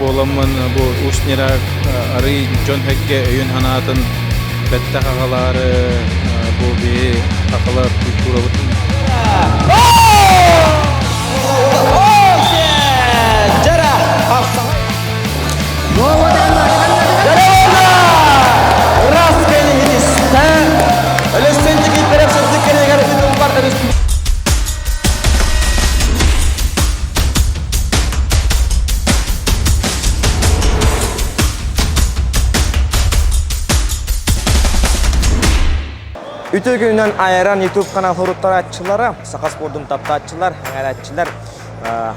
bolamman bu usnirak arı John Hegge öýün hanatyn bette gagalary bu bir akalar kultura Ütügünden ayran YouTube kanal hurutlar açıları, Sakas Bordum tapta açılar, hangaratçılar.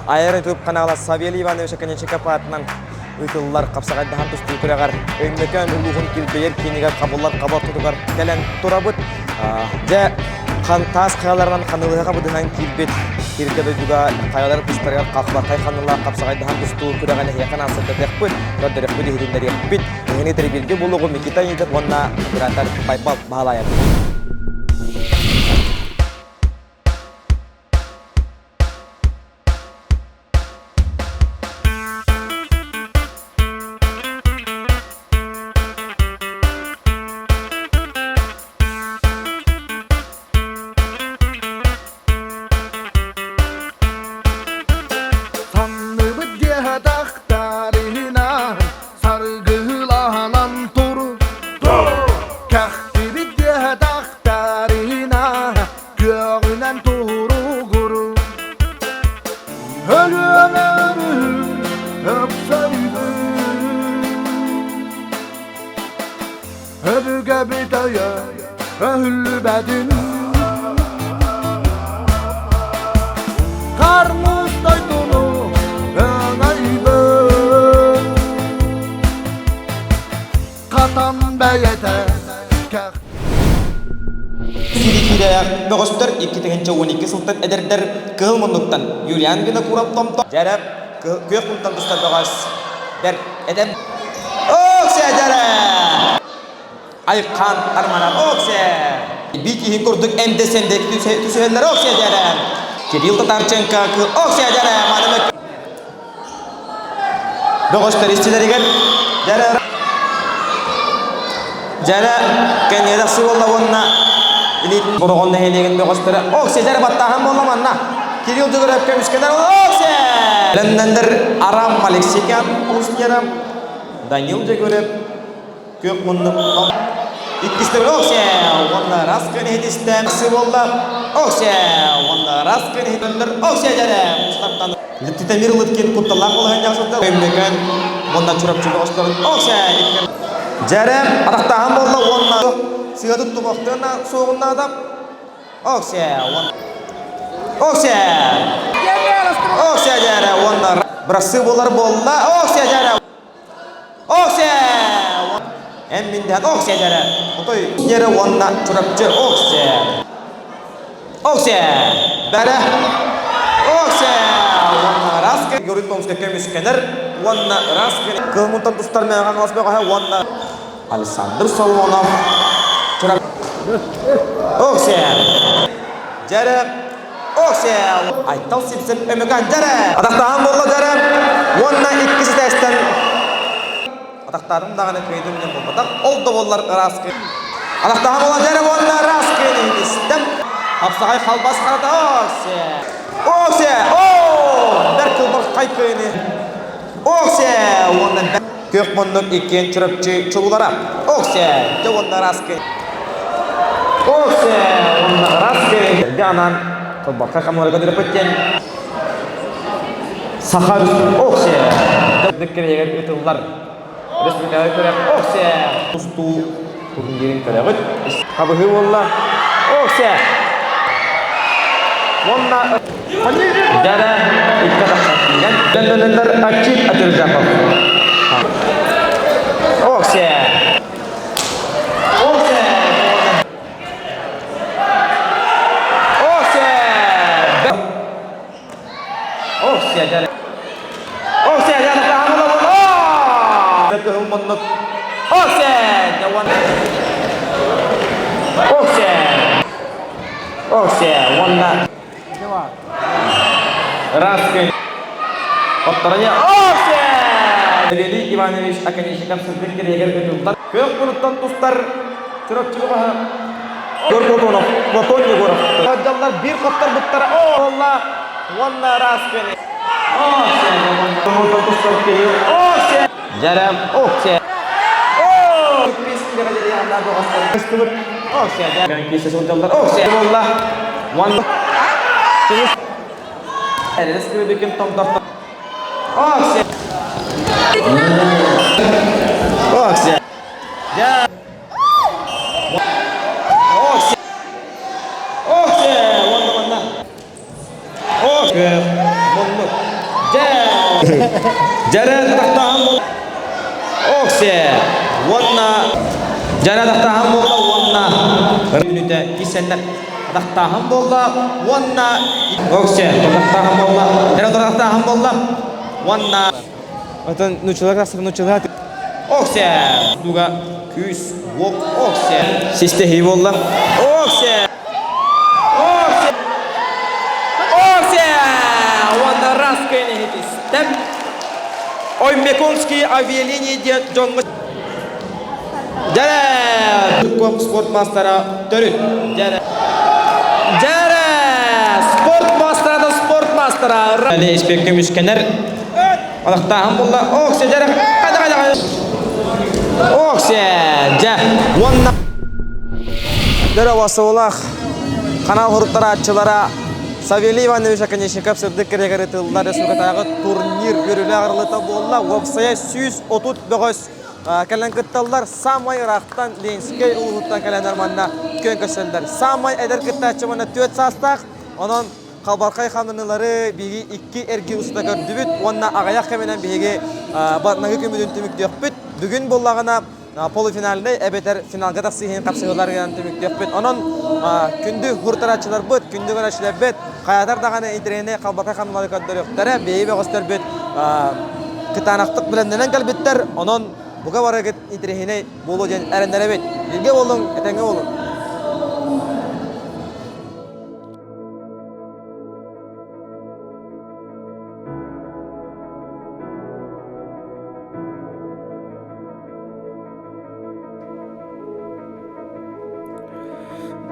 Ayran YouTube kanalı Saveli Ivanoviç Akanençek apatından ütüller kapsagay dahan tustu ütüregar. Öymeken uluğun kilbeyer kiniger kabullar kabar tutugar gelen turabut. Ja tas kayalardan kanılığa kabudundan kilbet. Kirkede juga kayalar pistargar kakbar kay kanılar kapsagay dahan tustu ütüregar yakan asırda tekbut. Dörderek budi hidinleri yakbit. Ini terbilgi buluğu mikita yinjat wana beratar paypal bahalayat. Öbüge bidaya öhüllü bedin Karnız doydunu öğaydı Katan beyete Sirikide Bogostor 2-12 sultan ederder kılmınlıktan Yulian gına kurap tomtom Cerep kök bundan dustar Bogos Der edem Okse Cerep Aykan armana okse Biki kurduk emdesendeki tüseller okse Cerep Kiril Tatarchenka okse Cerep Manımak Bogostor istileri gel Cerep Cerep Kenyada sıvalla vonna Ini borogonda helegen Bogostor okse Cerep attahan bolamanna Kiril Dugurep kemiskeler okse Lendender Aram Maleksikan Usnyaram Daniel Jagorep Kök munduk İkisi okse Wanda raskın hedistem Sıvalla okse Wanda raskın hedonder okse Cerep Mustap'tan Littite mirulutkin kuttalak olahan yaksıtlar Memleken Wanda çurap çubuk ostorun okse Cerep Ataktahan bolla Wanda Siga tuttum oktana soğunna adam okse Okse Okse Cerep Wanda Brası bolar bolla okse Cerep Okse Emminden okse Cerep Otoy yere wonna çurapçı okse Okse Bere Okse Wonna raske Görüntümüzde kemiskener Wonna raske Kılmuntan tustar meğen asbek aha Wonna Alexander Salmonov Çurap Okse Cerep Okse Aytal sipsip emekan Cerep Adaktahan bolla Cerep Wonna ikkisi testten Adaktarım dağını köydümden bulmadak oldu bollar raskı Adaktahan bolla Cerep Wonna raskı istem Hapsagay halbas karata Okse Okse Berkılbar kayköyni Okse Wonna kök munduk iken çırapçı çubulara Okse Wonna raskı Okse Wonna raskı Janan Kılbar kaykamlara kadar petken Sakar Okse Dökkene yeger ütüller Resmikaya körek okse Ustu Turun girin körek Kabıhı bolla Okse Wonna Jara İkkada sakingen Döndönler açık atıracaklar Okse Okse Okse Okse Jara Okse Jara tahamulah Kehumannut Okse Jawan Okse Okse Wonna Jawa Raske Kotornya Okse Иванович Академичков сылдык керегер көтілдер. Көк бұлыттан тұстар Чүрөпчүлі қаға. Горготонов, Платон Егоров. Жаллар бір қоттар бұттара. Олла, онна рас көне. Горготон тұстар келер. Жарам, Оксе. Сürpriz derece yanlarda dostlar. Üstümür. Okse. Ben kişisi hocamlar. Okse. Ollah. One. Şimdi. Resmi bir kim tam tarafta. Okse. Okse. Ya. Okse. Okse. One. Okse. One. Ja. Jaran tahtam. Okse. Wanna jana tahtam bolla wanna minute kisenler tahtam bolla wanna okse tahtam bolla jana tahtam bolla wanna atan nuçlar okse duga küs wok okse siste hi bolla okse wanna raskene hitistem Oy Mekonski avialiniye jonga Jara Türk Sport Master'a törüt. Jara Sport Master'a Sport Master'a. Ali İspektüm Üskener. Alakta hambulla. Okse Jara. Hadi. Okse Ja. One. Jara vasıvolak. Kanal hurutlara açılara. Saveli Ivanoviç Akademikov sırdık kerегер тыллар республикадагы турнир көрүлө арылыта болла. Вебсайт 139 Kalen kıttalar samay raqtan Lenskey uluğuttan kalen armanda kön köşeler. Samay eder kıttaçı bana 4 sastaq. Onun Kalbarkay xanınıları biri 2 ergi usta gördübüt. Onna ağayak kemenen biri batnagı kömüdün tümük dökbüt. Bugün bollağına polifinalde ebeter finalga da sihin kapsayılar gelen tümük dökbüt. Onun kündü hurtaraçılar büt, kündü göreçler büt. Kayatar dağına interene Kalbarkay xanınıları gördür yokları. Beyi ve göster büt. Kıtanaqtık bilendenen kalbitler. Onun Buga waraget itrehine bolo jen erendere bet. Bilge bolun, etenge bolun.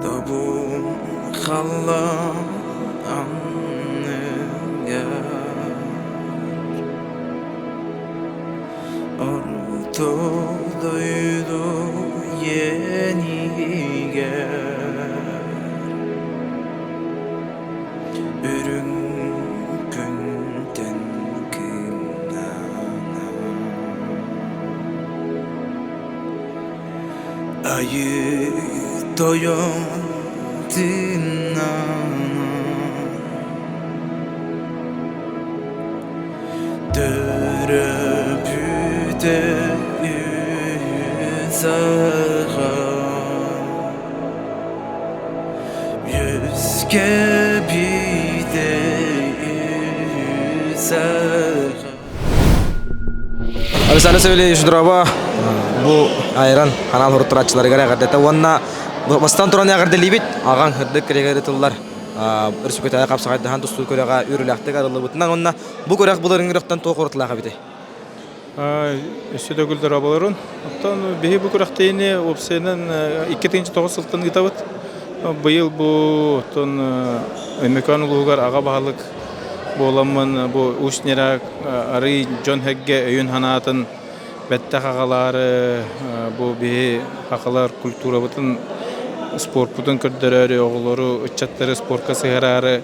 Dabum khalla anne Ortadaydı yeni gel Ürün günden kınana Ayı doyan dinana Döröpüde yüzağa Yüzge bir de yüzağa Abisana söyle şudraba bu ayran kanal hurturaçıları gara gadeta wanna bastan turan yagar delibit agan hırdık kerегер tıllar Республикада капсагайды хан тусту көрөга үрүләктек арылыбытынан онна бу көрөк буларын рөхтан тоқортылага бите. Өсөдө гүлдөр абаларын. Оттан беги бу көрөктейни опсенен 2-9 сылтын гитабыт. Быйыл бу тон эмекан улугар ага баалык боламын бу ушнера ары Джон Хегге өйүн ханатын бетте хагалары бу беги хакалар культура бутун спорт бүтін көрдөрөрү оголору ычаттары спортка сыгарары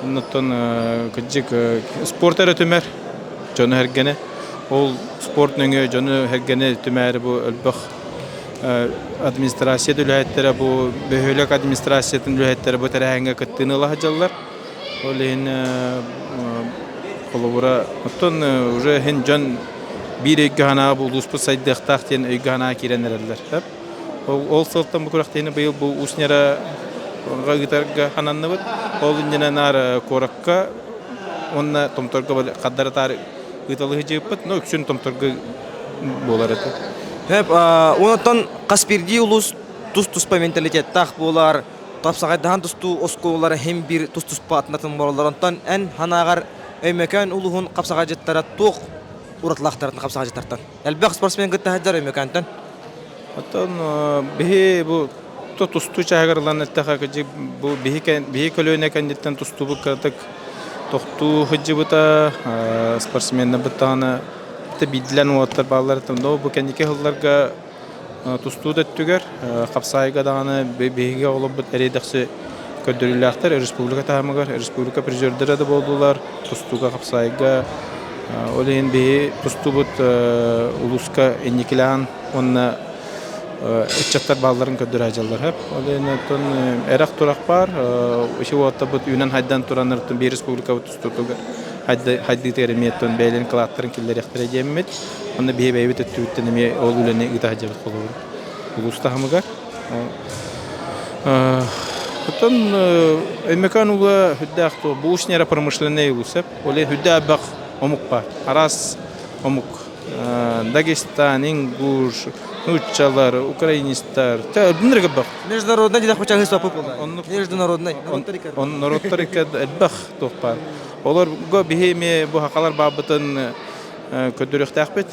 нуттан кыжык спорт әрі түмәр жону хергене ол спорт нөңө жону хергене түмәри бу өлбөх администрация дүләйттері бу бөхөлөк администрациятын дүләйттері бу тәрәһәңгә кыттыны лахажаллар ол ен колобура нуттан уже хен жон бир өйгө хана бу луспу сайдыктак тен өйгө хана киренерлер Ол сылттан бүкірақтейіні бұйыл бұл ұшнера ғагитарға хананны бұд. Ол үндені нар қораққа, онына томторға қаддары тары ұйталығы жеп бұд, но үксін томторға болар әті. Онаттан Қаспирди ұлыс тұс-тұспа менталитеттақ болар, тапсағайдаған тұсту осколары хем бір тұс-тұспа атынатын болар. Онтан ән ханағар өймекән ұлығын қапсағайдеттара тоқ уратлахтарын капсага жытартан. Элбек спортсмен гыттахаджар өймөкантан. Оттон биһи бу тусту чагырлан эттеха кыжы бу биһи көлөнө кандиттен тусту бу катык тохту хыжыбыта спортсменна бытана те бидлен уоттар баллар но бу кандике хылларга тусту дөттүгөр капсайга даганы биһиге олобут эредекси көдөрүлөктөр республика таамыгар республика президенттери да болдулар тустуга капсайга олен биһи тустубут улуска эникилан онна Иччаттар балларын көддөр ажаллар хеп. Олен тон эрак турак бар. Ошо вакытта бут үнен хайдан тураныртын бир республика тустутугар. Хайды тереметтен бейлен клаттарын киллер яктыра жеммет. Онда бие бейбит өттүттен эме ол үлене ыта ажабыт болор. Улуста хамыгар. Потом эмекан ула хүддахто бушнера промышленный улусеп. Олен хүдда бак омук бар. Арас омук. Дагестан, Ингуш, Нучалар, украинистар. Та бинерге бак. Международный дидах бачагы сопып булды. Международный. Он народтарыка бак топар. Олар го бихеме бу хакалар бабытын көдөрөктәкбет.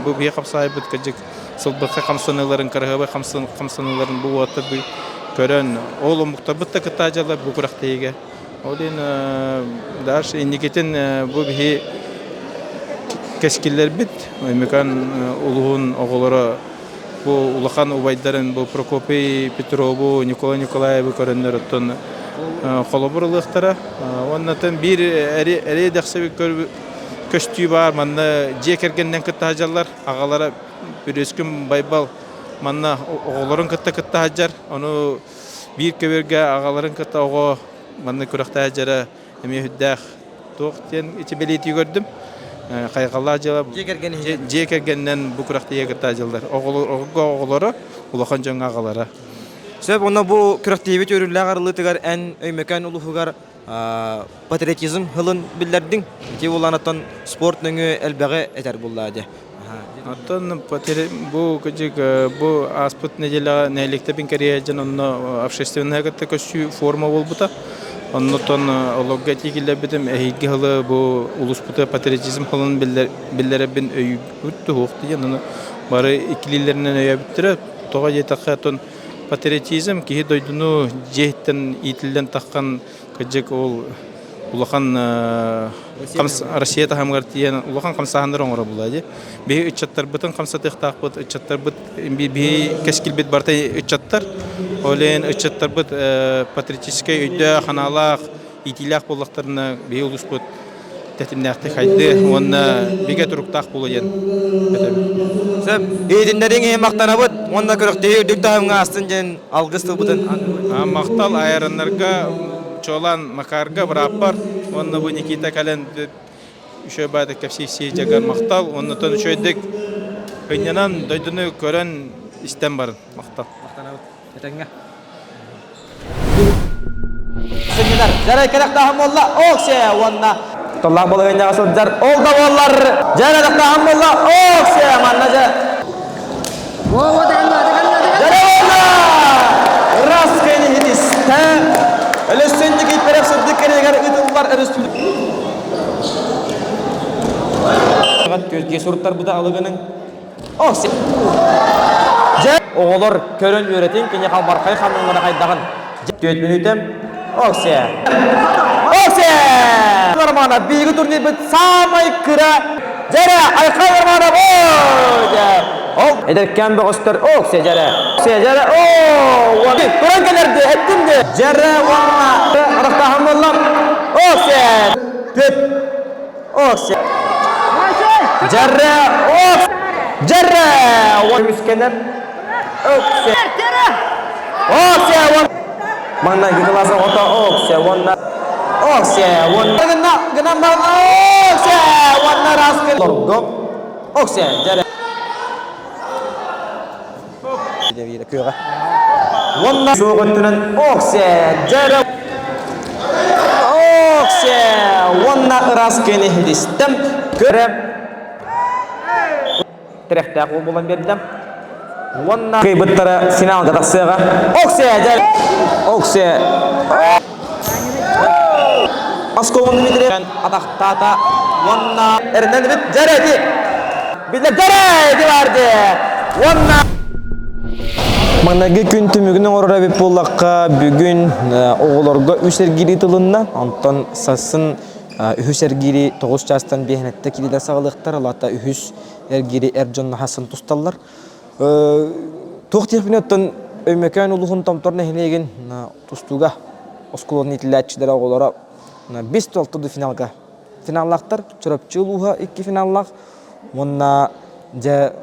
Бу бие капсайбыт кыжык сылбыкка камсыныларын карагы камсыныларын бу вакытта бу көрөн ол муктабыт та кытажалар бу курактыйга. Олен даш индикетен бу бие кескиллер бит, мекан улугун оголора бу улахан убайдарын бу Прокопий Петрову, Николай Николаевы көрөннөр оттон колобурлыктара. Оннан бир эре даксы көстүй бар, манна жекергенден кыттажалар, агалара бүрөскүн байбал, манна оголорун кытта хаджар, ону бир көбөргө агаларын кытта ого манна күрөктажара эме хүддах токтен ичебелети көрдүм. Кайгалла жала жекергенден бу күрөктө егетта жылдар. Оголору улахан жаңа агалара. Сөп онда бу күрөктөбүт өрүллөр арылытыгар эн өймөкөн улугугар патриотизм хылын билдердиң. Ки уланаттан спорт нөңө элбеге этер буллады. Аттан бу кыжык бу аспыт неделя неликте бинкерия жанно общественная көсү форма болбута. Оннотон ологга тигиле битем эйге хылы бу улуспута патриотизм хылын биллеребин өйүттү хокты жанына бары икилилеринен өйөбүттүрө тога жетакатон патриотизм ки дойдуну жеттен итилден таккан кыжык ол улахан Россия тахамгар тиен улахан камсаандар оңора булады. Би үчаттар бутын камсатыктак бут үчаттар бут би кескил бит барта үчаттар. Олен үчаттар бут патриотический өйдө ханалак итилак боллактарына би улус бут тетимнакты кайды. Онна биге туруктак булыйын. Сөп эдиндерин мактанабыт, онда көрөктөй дүктамга астын жен алгысты бутын. Мактал айраннарга Чолан Макарга браппар, онна бу Никита Кален үшө бады кепси жаган мактал, оннотон үшөйдик кыйнанан дойдуну көрөн истен барын мактал. Этеңге. Сенилер, жарай керек тахамолла, оксе онна. Толла болгон жага сылжар, ол да боллар. Жарай керек тахамолла, оксе маннажа. Во жарай болла. Раскени хитисте. Элестендик итпереп сыддыккенегер ытыллар республика. Көзге суруттар буда алыгының. Оксе. Оголор көрөн үйрөтүн кене калбаркай ханымына кайдаган 4 мүнөтөм. Оксе. Оксе. Нормально биги турнир бит самый кыра. Жара айкай нормально бо. О, эдеркен бөгөстөр оксе жара. Оксе жара. О, ваги көрөнгөлөрдү эттимди. Жара вана. Рахматуллах. Оксе. Төп. Оксе. Жара. Оксе. Жара. Васкенер. Оксе. Оксе. Mana kelas oto okse wonna. Okse wonna. Gena okse wonna raskel. Lorgo. Okse jare. Jadi kira. Wonna sogotunan okse jare. Okse wonna raskel hidistem. Kere. Terekta aku bulan berdam. Wonna kibetara sinal gatasega. Okse jare. Okse. Asko wonna midre ataq tata Ванна эрнен бит жареди. Биле жареди барды. Ванна Манагы күн түмүгүнүн орора беп боллакка бүгүн оголорго үсергири тылынна антон сасын үсергири 9 жастан бехнетте килиде сагалыктар алата үс эргири эржон хасын тусталлар. Тохтефинеттен өймөкөн улугун томторна хенеген тустуга осколон итиләтчиләр оголора 5 толтуду финалга финаллактар чурапчы улуга 2 финаллак монна же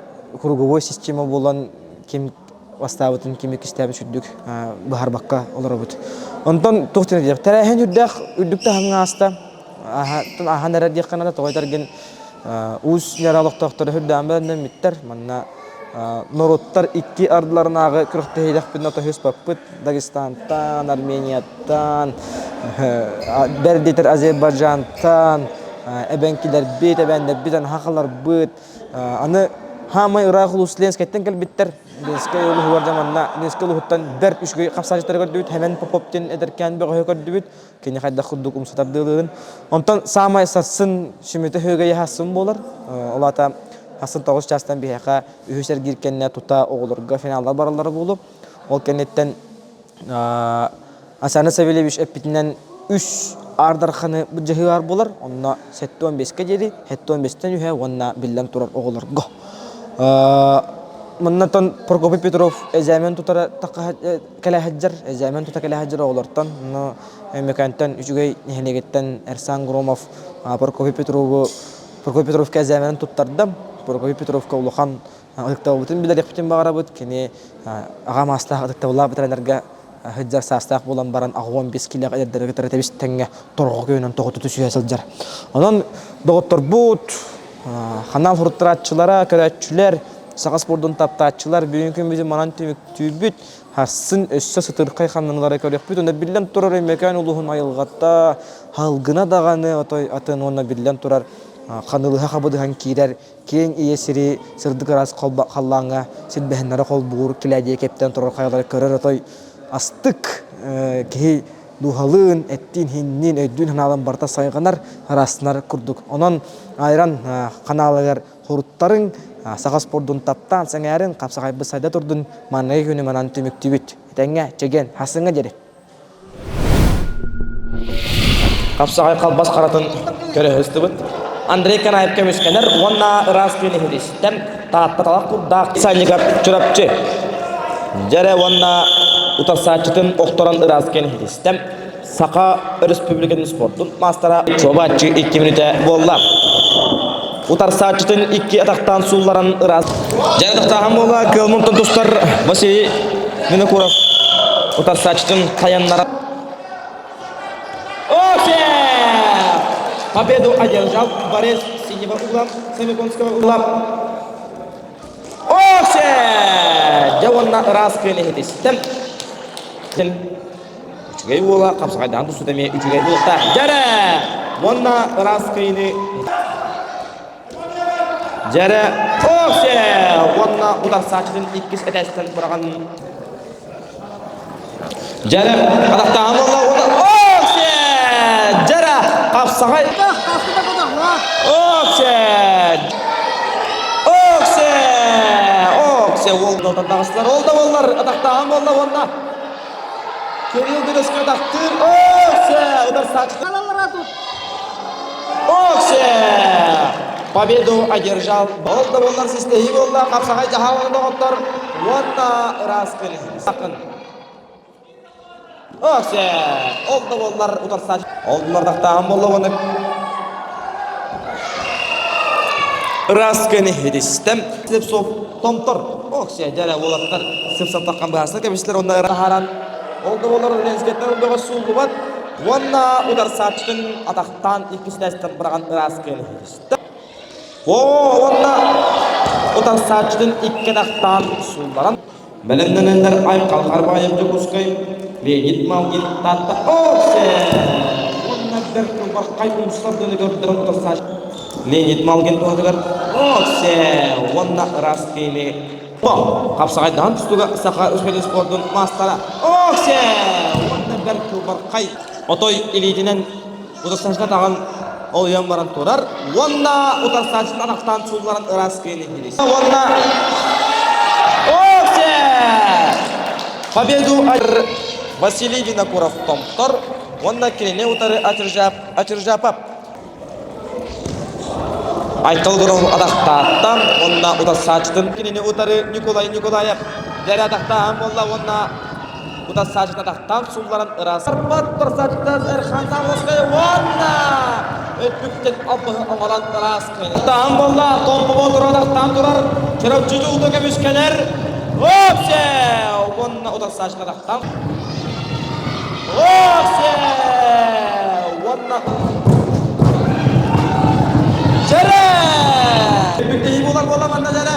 круговой система болан ким ваставытын кимик истәбе шүддүк бахарбакка олоробут. Онтон тохтен дип тарахын үддәк үддүктә хаңаста аханара дикканада тойтарген үз яралык тохтор хүддән белән миттер манна Нороттар 2 ардыларынағы күрікті хейдақпын отахыз паппыт Дагестантан, Арменияттан, бәрдетер Азербайджантан, әбәнкілер бет, әбәндер бет, хақалар бет. Аны хамай Ирақ ұлысыленскеттен кәлбеттер. Ленскай ұлығы бар жаманна, Ленскай ұлығыттан бәрт үшгі қапсажыттары көрді бет, әмен поптен әдіркен бәғі көрді бет. Кені қайда құддық ұмсатардылығын. Онтан самай сасын шүметі хөге яхасын болар. Олата Hasan 9 жастан бияқа үһүсер гиркенне тута оголорга финалда баралары болуп, ол кенеттен Асаны Савельевич эпитинен 3 ардарханы жыгыр болар. Онна 7-15 ке жери, 7-15тен үһә онна биллен турар оголорга. Моннан Прокопий Петров эзамен тутара такка калахаджар, эзамен тута калахаджар оголортан, мекантан үчүгей нехенегеттен Эрсан Громов Прокопий Петров эзамен туттардым. Прокопий Петровка улухан ыктабытын билер яктын багарабыт кене ага мастах ыктабыла битерлерге хыджар састак болан баран 15 кило эдерге теребис теңге торго көнөн тоготу түсүясылжар. Анан доготтор бут канал фуртратчылара, көрөтчүлөр, сага спордун таптаачылар бүгүнкү күнү манан түбүт хасын өссө сытыркай ханнылары көрөкпүт. Онда билен турар мекан улугун айылгатта халгына даганы отой атын онна билен турар Kanılıha kabıdıhan kirer, keyin iyesiri sırdık aras kallağına silbehenlere kol buğur kiladiye kepten turar kayaları kırır otoy astık ki duhalığın ettiğin hinnin öddüğün hanalan barta sayganar arasınar kurduk. Onun ayran kanalıgar hurutların sağa spordun taptan sengerin kapsakay bısayda turdun manayı günü manan tümüktübüt. Etenge çegen hasınga jeri. Kapsakay kalbas karatın köre hıstыбыт. Андрей Канаев көмөскенер, онна распени хедистем, таптаталак курдак сайнигап чурапчы. Жаре онна утасачытын окторан распени хедистем, Сака Республиканын спортун мастера чобачы 2 минута болла. Утарсачытын 2 атактан сууларын рас. Жаре тахам болла, кылмунтун тустар Василий Винокуров. Утарсачытын таяннара. Победу одержал борец синего угла, Семиконского угла. Осе! Жауанна раскыны хедистем. Үчүгей угла, капсагайдан тусудеме үчүгей угла. Жаре! Вонна раскыны. Жаре! Осе! Вонна удар сачтын 2 этестен бураган. Жаре! Адактан болла удар. Осе! Жаре! Капсагай. Оксе, олдан дағыстылар, олда болар, атақтаған болда болна. Кирилл Березко атақтыр, Оксе, удар сачты. Оксе, победу одержал. Олда болар, систеги болда, қапсағай жағауын доғыттар. Онна раскыны. Оксе, олда болар, удар сачты. Олдылар атақтаған болда болна. Раскыны хедистем. Сепсоп томтор. Оксе, жаре болаттар. Сепсоп таққан бағасына кемесілер онда рахаран. Олды болар ленскеттер олдыға суылы бат. Онна удар сачтын атақтан 2 дәстен біраған раскыны хедистем. Онна удар сачтын 2 атақтан суыларан. Бәлемденендер айып қалқар байып жүгіскай. Леонид Малгин татта. Оксе! Онна бір бар қайып ұмсылардыны көрдірін удар сачтын. Леонид Малгин туғадығар. Оксе! Онна раскыны. Қапсағайдан тұстуға Сақа Республиканын спортун мастара. Оксе! Онна бір бар қай. Отой илидінен ұдастаншыға таған ол yan baran turar. Onda utar saçın anaktan çulların ıras kıyını hilisi. Onda Оксе! Победу Василий Винокуров Томтор. Onda kiline utarı Açırjapap. Айтылдырын адақтаттан, онна ұтар сачтын кинені ұтары Николаев. Дәрі адақтан, онна ұтар сачтын адақтан сұлларын ұрасы. Арбат ұтар сачтын Әрхан Самлосқай, онна өтпіктен алпығы аңғалан ұрасы кені. Адақтан, онна томпы болдыр адақтан тұрар, керіп жүзі ұты көміскелер. Опсе! Онна ұтар сачтын адақтан. Опсе! Онна... Jere! Birlikte iyi bolar banda Jere.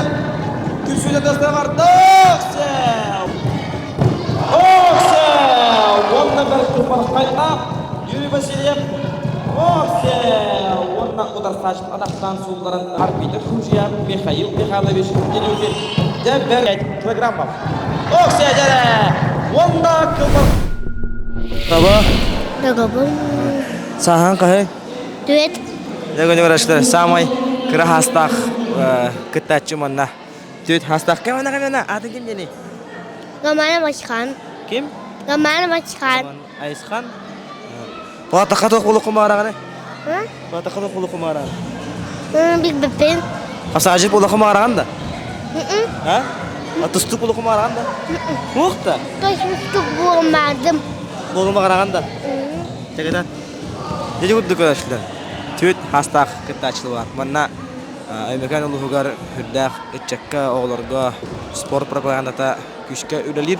Kürsüyle destek var. Okse! Okse! Onunla bir tırpanış kayıtla. Yuri Vasilyev. Okse! Onunla kadar saçlı adaktan soğukların arbitr Hüciya Mikhail Mikhailovich Geliyordu. Deber kilogram var. Okse Jere! Onunla kılmak. Merhaba. Merhaba. Sahan kahve. Düet. Degene arkadaşlar, samay kıra hastaq kıtaçı manna. Tüt hastaq kemana adı kim deni? Gamana Başkan. Kim? Gamana Başkan. Aysxan. Bata qatoq bulu qumarağını. Ha? Bata qatoq bulu qumarağını. Bir bebek. Qasajib bulu qumarağını da. Hı. Ha? Atustuk bulu qumarağını da. Muqta. Taşmıştık bulamadım. Bulu qumarağını da. Tegedan. Dedi guduk arkadaşlar. Tüt hastaq kıtaçlılar. Manna Amerikan uluğugar hürdaq etçekka oğlarga spor propagandata küçke ürelir.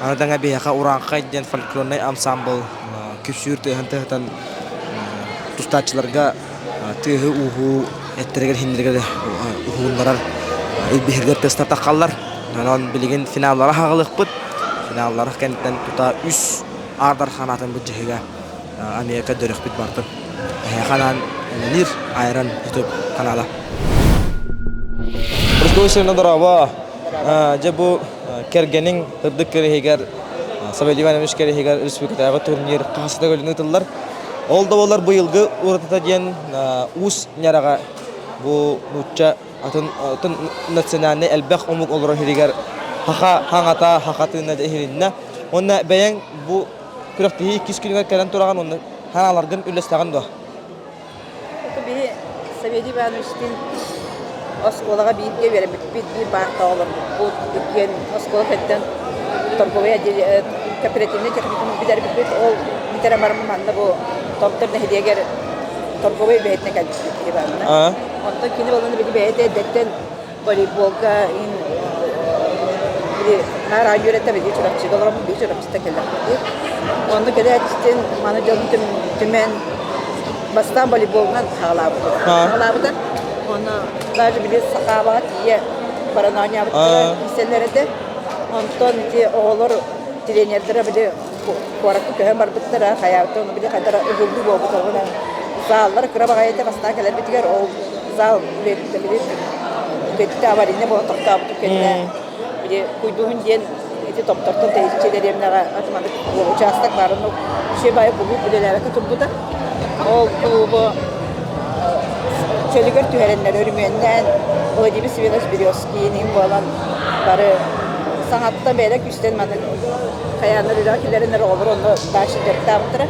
Anadanga biyaka uranqa den folklornay ensemble küsür tühenten tustaçlarga tühü uhu ettirger hindirger uhunlarar ilbihirger testar taqallar. Nanon bilgin finallara haqılıqpıt. Finallara kentten tuta üs ardar xanatın bu jihiga Amerika dörüqpit bartın. Kanan Lir Ayran YouTube kanala. Terus daraba jabu kergening hırdık kerehigar Sabelivan emiş kerehigar Respublikadağı turnir qasıda gölünütüllar. Oldu bolar bu yılgı uğratıda diyen us nyaraga bu nutça atın nasyonalne elbaq omuk olur hirigar hangata hakatına dehirinne. Onna beyan bu kırıktihi 2 kilometre keren turagan onna hanalargın üllestagan da. Bir Sabeli Vanuş'tin oskolaga bir verip bir bağda olur. Bu diyen oskola ketten Torgovaya kooperatifine teknikum bir o bir tane marmanda bu doktor ne hediye ger Torgovaya behetne geldi bana. Ondan kini olanı bir behet edetten voleybolga in bir her ay yörete bir çorapçı dolarım bir çorapçı tekeller. Ondan kadar için manager tümen Bastan voleyboldan hağladı. Onu daha bir sakavat diye parananya yaptılar. Liselere de ondan diye oğullar trenerlere bir de koraklı köhem var bittiler. Hayatı onu bir de kadar ödüllü bu tarafına. Zallar kıraba gayete bastan kadar bitiyor. O zal üretti bir üretti avarine bu topta bu kendine. Bir de kuyduğun diyen eti toptartın teyzeleri emnara atmadık. Bu uçastak var onu şey bayağı bu bileler tutuldu da. O bu çölügör tüherenler örümünden o gibi Sivelaş Biryoski'nin bu alan barı sanatta böyle güçten bana kayanlar irakilerin olur onu başı dörtte yaptırır.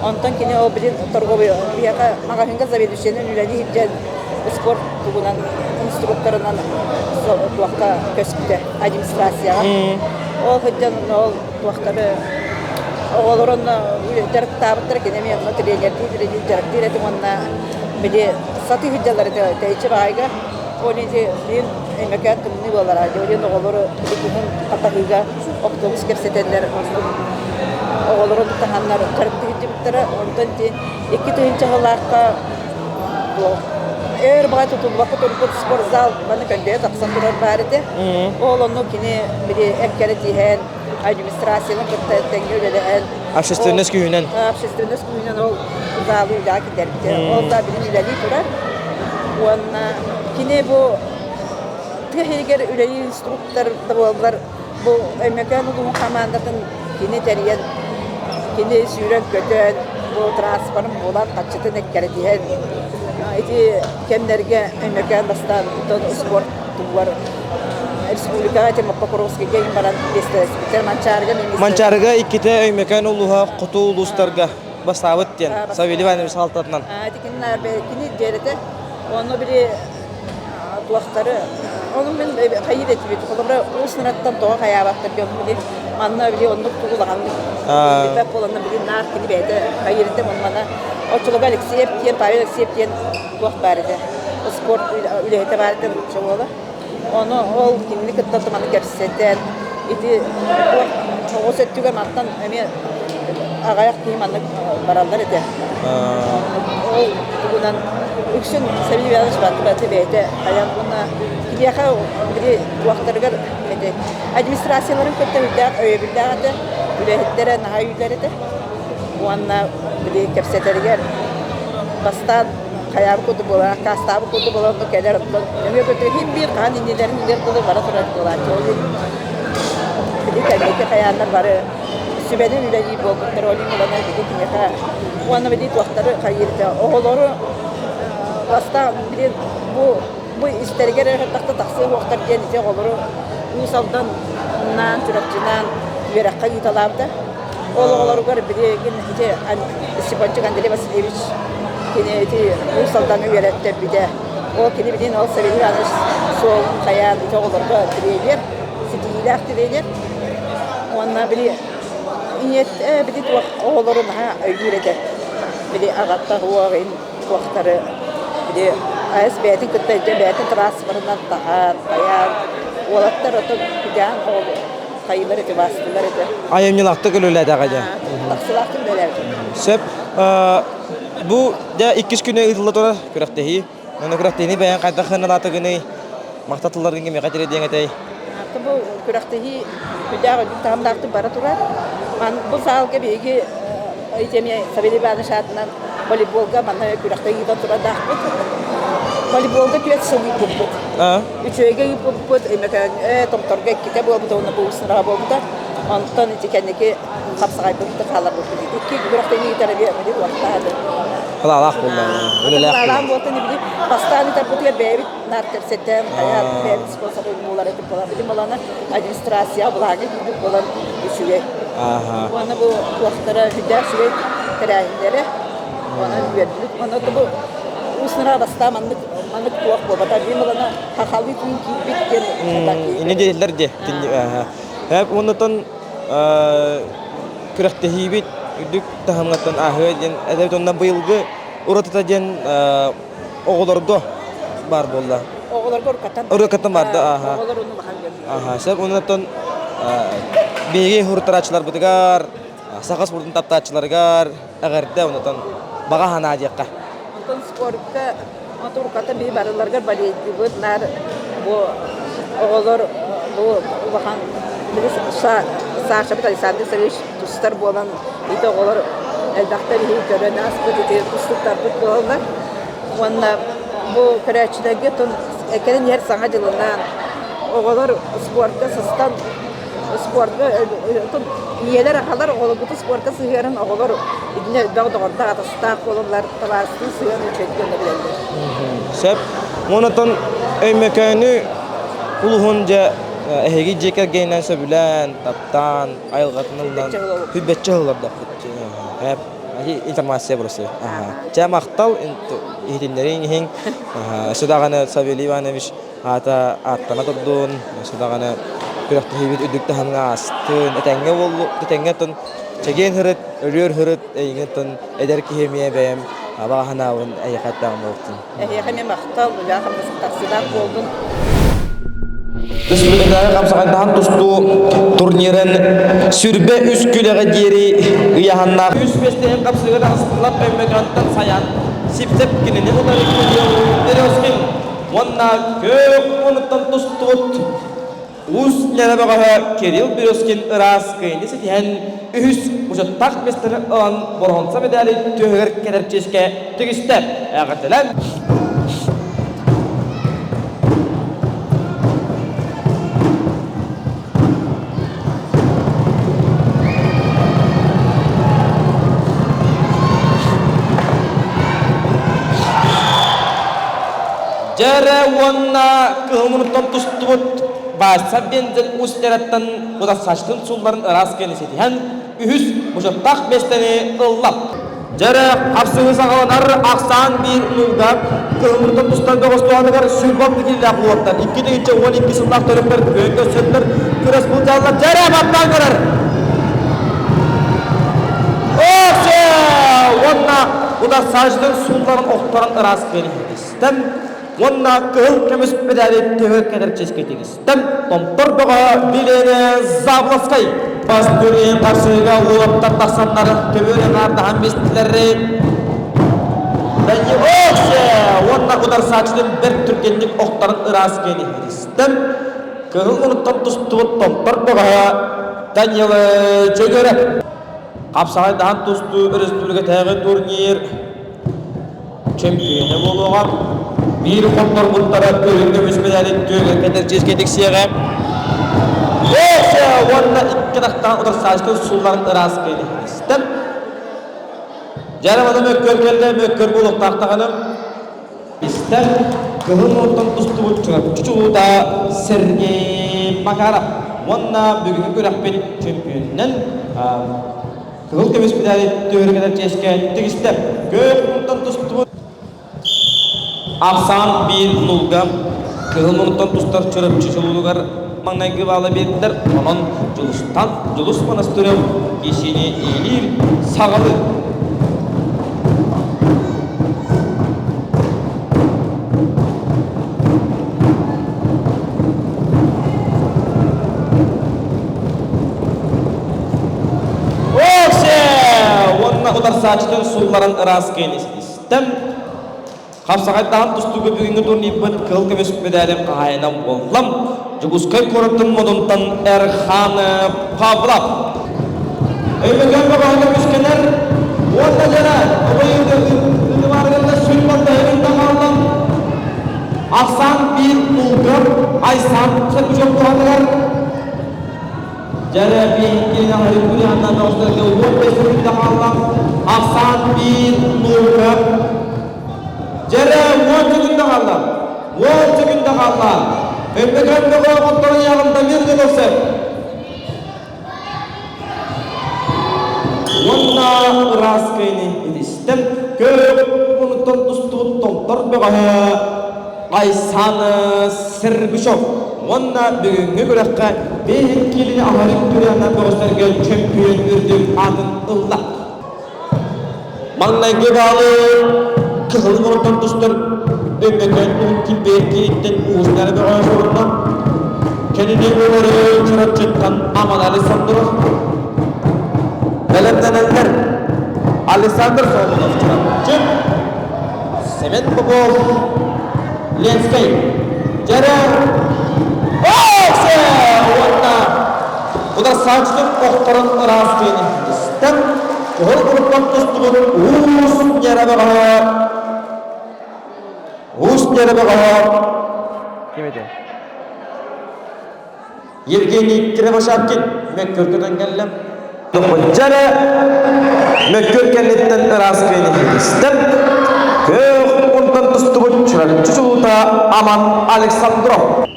Ondan kini o bir torgobuyor. Bir yaka magazin gazetesi düşenin üleni hicret spor kubunan instruktöründen vakta kösküde administrasya. O hicret o vakta oğulların derek tabıtları kendime yanına trener direkti onunla bir de satı hücceleri teyze bağıyla onu de bir emekat tümünü olarak diyor oğulları bunun katahıga otobüs kersetenler oğulların tahanlar direkti hücceleri ondan de iki tüyünce halakta eğer bağ tutul vakit onu spor zal bana kendine taksan durar bari oğlanın kini bir de emkeletihen administrasyonun kırtayettengi öyle Общественность köyünden. Общественность köyünden o zalıyla giderdi. O da bilim ileri durar. Ona kine bu tehlikeli üleyi instruktör da oldular. Bu Amerikan uluğun komandatın kine teriyen kine sürek götüren bu transferin bulan kaçıtın ekkerdiğen iti kemlerge emekan bastan spor var Respublika Temel Pokrovski'ye gelen baran destek Mançarga Mançarga ikkite öýmeken uluha qutu ulustarga basabıt diyen Saveli Ivanoviç haltatынан. Dikinler belki derede onu biri kulakları onun ben hayır etmedi. Kolumda o sınırdan doğa hayabattır gömülü. Manna bile onu tuğulan. Bak olanın biri nar kili beyde hayır ettim onu bana. O çoluğa Alexeyep diyen Pavel Alexeyep diyen kulak baride. O spor ülkede baride çoğulu. Onu o kimlik kıtlatmanı gerçekten idi o settüge mattan emi agayak diyeyim anlık barallar edi. O bundan üksün sebebi yanlış batı beyde hayal buna gidiyaka biri vaktları edi. Administrasyaların kötü bildiğin öyebildiğin adı ülehitlere naha yüzleri de o anla biri kepsetleri gel bastan hayal kutu bola, kastabı kutu bola untuk keler untuk yang betul himbir kan indilerin indiler kutu bara surat bola jadi jadi kayanlar bara sübenin üleli bol kontrolü mulana jadi kinyaka wana bedi tuakları kayırdı oğulları basta bir bu istergere takta taksı vaktar diye nice oğulları usaldan nan türkçünan verak kayıt alamda oğulları gar bir nice sipancı kandili Vasilyeviç kini ti usaldan öğretti bir de o kini bilin o sevili yanlış sol kayan ite oğulları diyeler sidiler diyeler ona biri İyet bir de oğulların ha öğredi bir de ağatta huağın vaktarı bir de ASB'nin kıtayınca beytin transferinden daha kayan oğlatlar otup giden oğul kayıları eti bastılar eti Ayemyılakta gülüyle de gaca. taksılaktın böyle Sep bu da 2 güne ıdılda tora kürektehi. Onu kürektehini beyan kayda hınalatı günü maktatılların gibi kaçırı diyen etey. Bu kürektehi güzel tamamlaktı bara turar. Bu sağ gibi ki Icemiye Saveli Banışat'tan voleybolga bana kürektehi de turar da. Voleybolga tüyet sıvı yapıp. Üçüge yapıp emekan tomtorga kita bu onu bu sıra bu da. Ondan içindeki kapsayı bu kalar bu. İki kürektehi terabiye mi bu hafta. Allah buldu. Öyle laf. Alam bu tane bir pastane tarputya bebek narter setem hayal bebek sponsor olmalar etip bilim alana administrasya bulağını gidip olan üçüge. Aha. Ona bu vaktlara hüder süre terahindere ona verdik. Ona da bu usnara basta manlık tuak bu. Bata bilim alana hakalı çünkü bitti. Ini dediler de. Hep ondan kürektehi bit Üdük tahamlatan ahöjen edep ondan bıyılgı uratatajen oğullarda bar bolla. Oğullar korkatan. Orkatan vardı aha. Oğullar onu bakan. Aha, sebab ondan biri hurtaraçlar budigar, sakas burdun taptaçlargar, agarda ondan baga hanajaqqa. Ondan sporka motor kata bir barılarga bali bunlar bu oğullar bu bakan birisi sağ şapita lisandı seviş tuşlar bolan ite oğullar elbette bir gören aspı diye tuşlar tuttular. Onunla bu kreaçidagi ton ekenen yer sangacılığından oğullar sportka sistem sportka ton niyeler akalar oğullar bu sportka sığıran oğullar idine dağda atastak oğullar tabasını sığıran çektiğinde bilenler. Sebab monoton mekanı uluhunca ehegi jeker genen sebulan taptan ayılgatınıldan hübbetçi hılarda hep informasiya burası. Cemaqtal ihdinlerin hin sudagana Saveli Ivanoviç ata attana turdun sudagana kürekte hibit üdükte hangas tın etenge bollu etenge tın çegen hırıt ölüyor hırıt eyingetin eder ki hemiye beyem aba hanavın ayakattan boltun. Ehiyakame maqtal bu yaxam taksidan boldun. Respublikada kapsakantahan tustu turnirin sürbe üskülega jeri iyahanna 105'te kapsıgada asıtlap emmekantan sayan sipsep kinini uları deroskin wanna kök unutan tustut us nyala bagaha Kiril Biroskin ras kayni setihan ühüs ucat tak bestene an borhonsa medali tühür kederçeske tügistep ağatalan Jere wonna kılmırtan tustubut basa benzin usleratan uda saçtın sulların ıras kendisiydi. Hem ühüs muşattak besteni ıllap. Jere kapsığı sağlanar aksan bir nulda kılmırtan tustan doğustuğanıgar sülbap dikili aklıvattan. 2-12 sındak törükler, köyünde sönler, küres bulcağlar. Jere battan görer. Oğuşe! Wonna uda saçtın sulların oktaran ıras kendisiydi. Wonna kıl kemes pedali tövür kadar çesketiniz. Tem tompor doğa bilene zablaskay. Pastörün karşıga uğaptar taksanları tövürün arda hambestileri. Bence oğuşe! Wonna kudar saçtın bir türkenlik oktarın ıras kendisiydi. Tem kıl unuttan tustuğut tompor doğa Daniel Jogöre. Kapsağay dahan tustu Respublika tağın turnir çempiyonu buluğam. Bir kontor bunlara bölümde müsbedeli tüyler kadar çizgedik siyaga. Oğuşa! Wonna iki daktan udar saçtın sulların ıras kendisiydi. Jaramadı mökkörkelde mökkör buluq taqtağınım. İstem kılın ortan tustu buçuğuna çuçuğu da Sergey Makarov. Wonna bugünkü görəkpet çempiyonundan kıl kemes pedali tüyler kadar çizgedik istem. Kök ortan tustu Aksan bir nulgam kılmınıtan tustlar çörüp çişuluğugar mağnayı bağlı berdiler. Onun julus manastırı kişini eğilir sağalı. Oğuşe! Wonna udar saçtın sulların ıras kendisiydi. Kapsağay dağın tustu göbüğünü turnibin kıl kemes pedalim kaynan bollam. Juguskay koratın moduntan Erhan Pavlov. Öymegen babağını müskener. Wonna jara. Obayıda ıdımargında sülbanda evinde kaldım. Aksan bir ulgam. Aysan çakıcak doğanlar. Jara bir gelin ahri kuli andan dostlarga 15 sürümde kaldım. Aksan bir ulgam. Jere woncu günde kaldı. Woncu günde kaldı. Ömbekan doğa kontrolün yanında bir de olsa. Wonna raskayni idistem kök unutun tustu tomtor begaha aysanı Sergüşov. Wonna bugünkü gürekka behin kilini aharik dünyandan göstergen çempiyon ürdüm adın ıllak. Mağnayı bağlı kızılın ortam tustlar ömmekan unkin belki uğuzları bir ağaç orundan kendini onları çırap çıkkan Aman Alessandrov Belendenenler Alessandr Soğunov çırap çık Semen Popov Lenskay Jere Oğuşe! Wonna Udar saçlık oktarın ıras beni istem Kıhıl gruptan tustuğun uğuz yere bağa Uğuz yere bağa Kim edi? Yevgeni Krevashapkin Mekkörkü'den geldim Jere Mekkörkenlikten ıras beni istem Kıhıl gruptan tustuğun çıralım çuçuğu da Aman Alessandrov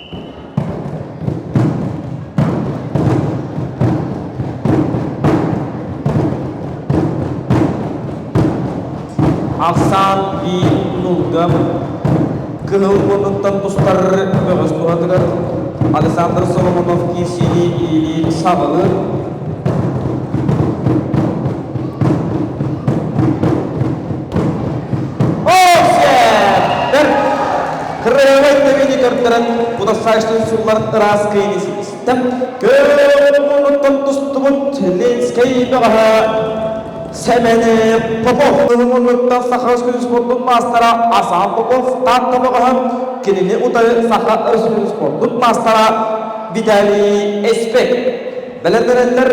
Aksan bir nulgam kıhıl bununtan tustlar göğüs tuhadılar Alessandr Solomonov kişini ili sağılı Oğuşe! Der kırıvay tebini kırdıran bu da saçlı sulların ıras kıyınızı istem kıhıl bununtan tustumun Lenskay beğaha Semeni Popov, Ilmunlukta Sakha Sportun Mastara Asan Popov, Tatlı Bakaham, Kilini Utayı Sakha Sportun Mastara Vitali Espek. Belendirenler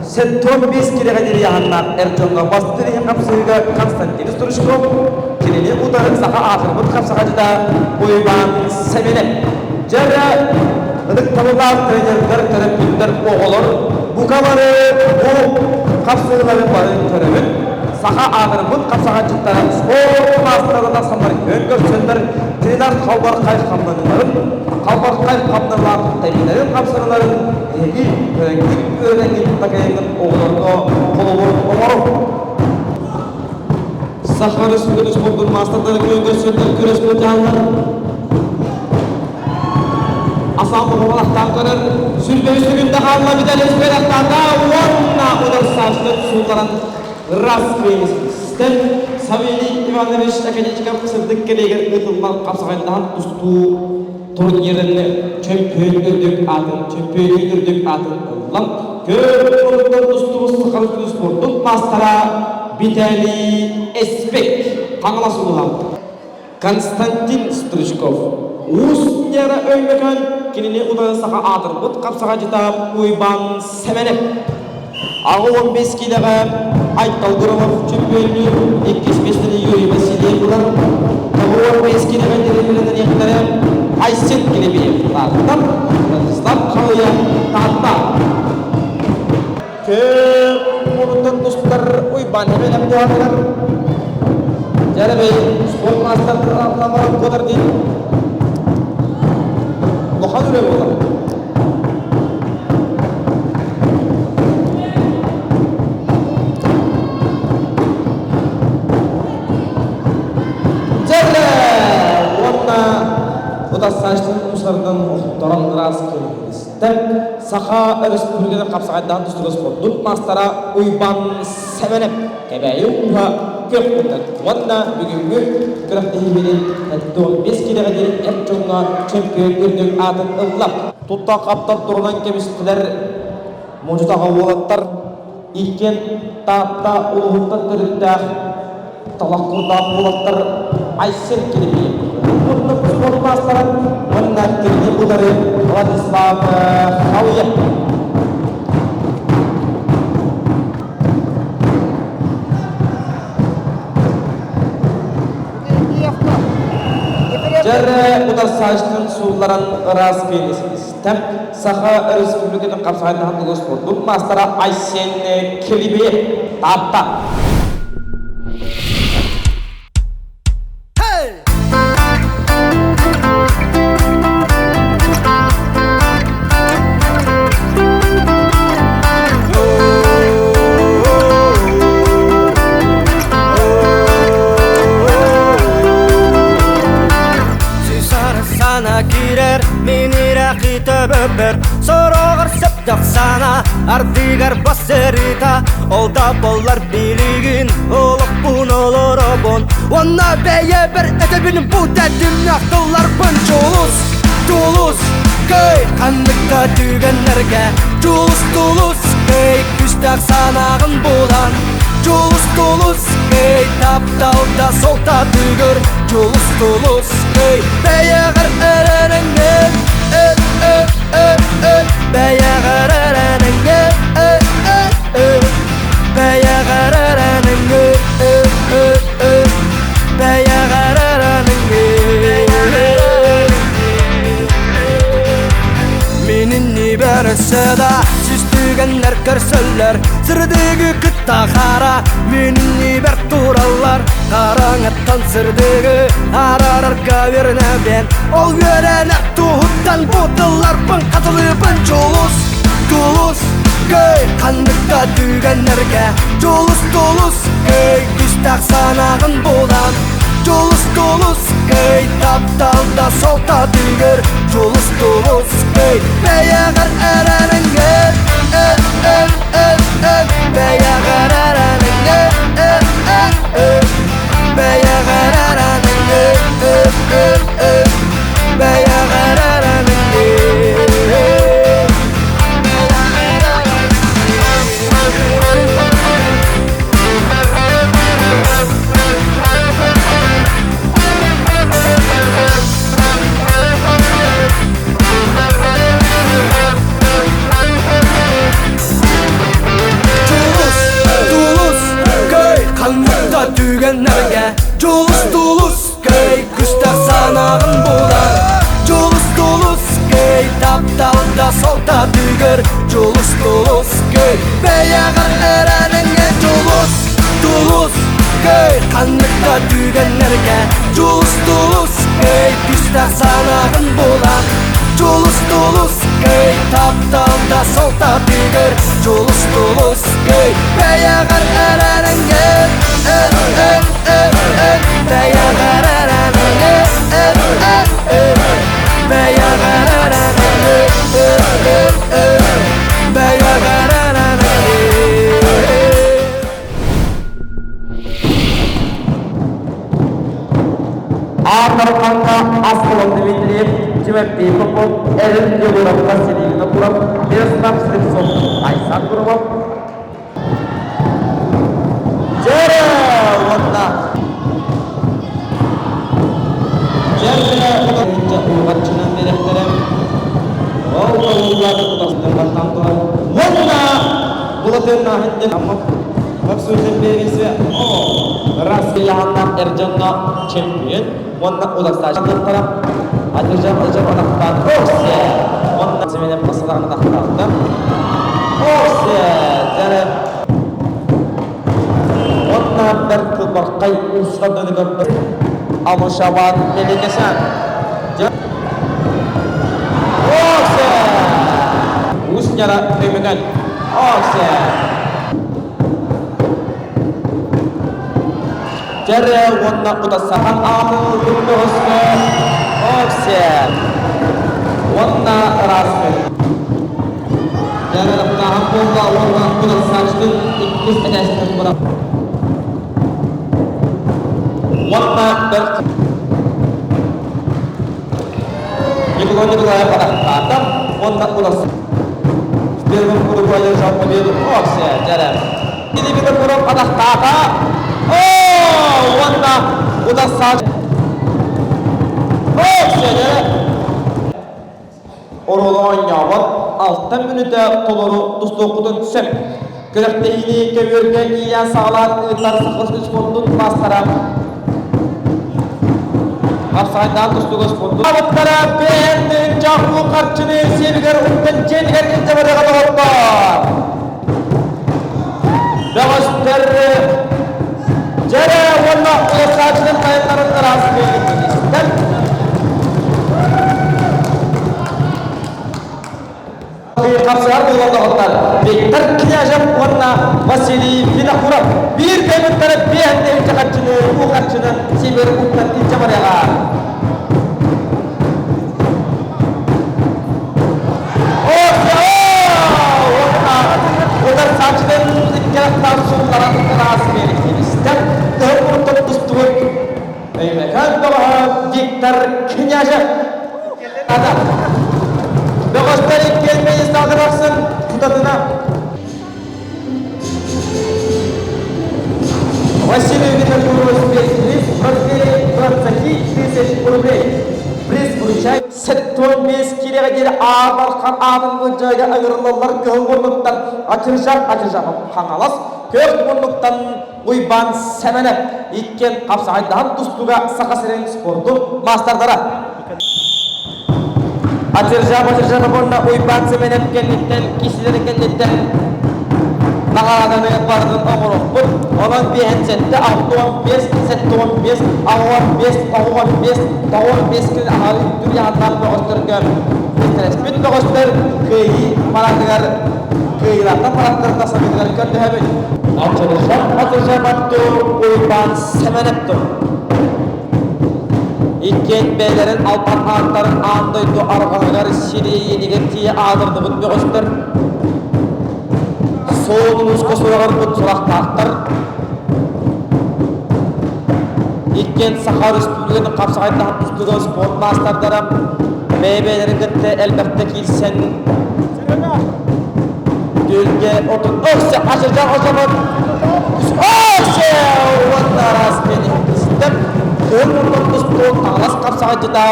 Setton Biskiri Gadir Yahanlar Erjonga Bastiri Kapsıga Konstantin Sturuşkov, Kilini Utayı Sakha Akhirmut Kapsakacıda Uyman Semeni. Jere Idık talılar trenerler terapüller oğulur. Bu kamarı bu kapsıların barın törümün саха адырбын капсагачтар спорт мастарына самар өңгөрсөндөр тренер Қалбар Қайхамдыларын тәймелерін қапсырыларын еги көрәңгік өрәңгік тақайының оғыларына қолуыр оңару. Саха Республика спорттың мастарлары өңгөрсөндөр күрес көтәлілер. Асамы ғалақтан көрір сүрбеуістігінде қалына бідәл өспелақтанда орнына ұдар сашты сұлғаран рас бейгізістен Савелий Иванович Академиков сырдық келегер ұтылмал қапсағайдан ұсту турниріне чемпиондердік атын ұлан көп ұрыттар ұстуы Саха спорттың мастара Виталий Эспек қаңыласы ұлан Константин Стручков Устнера өймекан кенене ұдан сақа атыр бұт қапсаға жетап ұйбан сәменеп. Ағы 15 келеға Айтқал Громов чемпионы 2-5-ні Юрий Василий бұлар. Ағы 15 келеға деревелерін ектері Айсен келебеев тағыдан Владислав Қалыя тағыда. Көп ұлытын ұстар ұйбан сәменеп деғанылар. Жарабей спорт мастардың артамарын қодар дейді. Бұқан өлі болар. Жәрі! Онына бұда сәштің ұмсардан ұқтаран рас келістім. Саха республиканы қапсағайдан түстігі спорттың мастара ұйбан сәменеп. Кәбәйі ұға көп құттар. Онына бүгінгі күрәқті емелен 15 келеға дейін әт жоңға чемпион өрнің атын ұллап. Тұтта қаптар тұрынан кемістілер мұжытаға олаттар. Икен тапта ұлғыттар түріндәқ талақ құрда олаттар Айсен келебейіп. Бұлдық спорт бастаран онына келіне бұлары Владислав Қалыя. Жәрі ұдар сағыштың суыларын рас келесіңістім. Саха республиканың қапсағайдан хандығы спорттың мастара Айсен келебейіп тапта. Сорогыр сыптық сана ардигар басерита Олда болар билигин олық бұн олыры бұн Онна бәйе бір әтебін бұд әдім ақтылар бұн Жолус, көй қандыққа түгенлерге Жолус, көй күстәк санағын болан Жолус, көй тапталда солта түгір Жолус, көй бәйе ғыр әреріңген Сәда сүстігенлер көрсөллер Сірдегі күтта қара Менің небір туралар Қараңаттан сірдегі Арарарға веріне бен Ол верені туғыттан бұтылар Бұн қатылы бұн жолус Көй қандыққа түгенлерге Жолус Көй күстақ санағын болан Жолус көй тапталда солта түгір Жолус көй бәйәғір әрәріңгер Бәйәғір әрәріңгер Бәйәғір әрәріңгер Бәйәғір әрәріңгер солта тигер Жолус толус гей Бәя қарқарарыңы Бәя қарарарыңы Бәя қарарарыңы Бәя қарарарыңы Артарқанға Асқылым Дмитриев, Тимофей Попов, Элен Егоров, Василий Накуров, Мирослав Слепцов, Айсан Гуров. Жері онда. Жері онда ұлғатшынан беректерім. Олғалыларды құдастырғаттан тұрар. Онда бұлытын ахетте Максуден бересі. Расилянна Эрджанна чемпион. Онда ұласташындықтара. Атыржан одақтан. Оксе. Онда семенен басылағын одақтанды. Оксе. Жәрі. Онда бір күлбарқай ұлыстан дөні Алушабан мелекесен. Оксе. Ұсняра көмеген. Оксе. Жәрі онда құдасаған ағыл күлді ұсны. Оксе. Онда распен. Жәрі құдағын болға онда құдасақшының иккіз әдәсінің бұра. Онда бір Николай Падақтады. Онда құдасы. Бердің Уругвайы жалпы берді. Оксе. Жәрі. Келебеді бұрын Падақтады. Онда құдасақ. Оксе. Жәрі. Оролы ойнауын 6 минуты қолыру тұсты оқудың түсіп. Күріқті ені көверге ия сағалар ұйтар сақырсы спорттың бастары. Қапсағайдан тұстығы спорттың. Абыттары бәйіндің жақу қарчыны себігер ұттың жеңгерген жабырыға доғытты. Бәғыстыр жәрі онда ұлысақшының қайындарын ұрасы бейгенден. Қапсағар болғанда ғыттар. Бектар княжым онна Василий Винокуров. Bir бәйміттері бәйінді үлчі қатшыны, ұл қатшыны себер ұттан үлчі барыға. Одар сақшының үткеліктен сұлларын ұрасы бейгенден. Дұр ұттың тұстығын. Өймекен доға Бектар княжым. Дұғыстары келмейіз дағырақсын құдатына. Василий Винокуров приз в размере 20 тысяч рублей. Приз вручает 75 килограмм арбалқан адымғы жайға айырылылар көң орнықтан атыржақ қаңалас көк орнықтан ұйбан сәмәніп еткен қапсағайдан тұстуға сақасырен спорты мастардара. Атыржақ бонда ұйбан сәмәніп кәндеттен, кесілері кәндеттен Нағарадамын бардың оңырық бұд. Оның бейінсетті 6-15, 7-15, 6-15, 9-15 күн ағалы дүрі ағынан бұғыстыр көм. Бүт бұғыстыр көйі парадығар, көйілақта парадығарда сабедігар көрді әбін. Атыржақ атты ұйбан сәмәніпті. Иккен бәйлерін алпан ағыттарын аңдойды арғалығар сирейі енеген тие адырды бұд бұғыстыр. Соğunumuz kosurağır bu тұрақтақтыр. Иккен Саха Республиканы қапсағайдан тұстығы спорт мастардары бәйбәйлерін күтті әлбәқті келсен дөлге отыр. Өксе, ашыржақ ожамын. Өксе, онда распен ектістіп. Көн ұлын тұстығын тағылас қапсағайдыда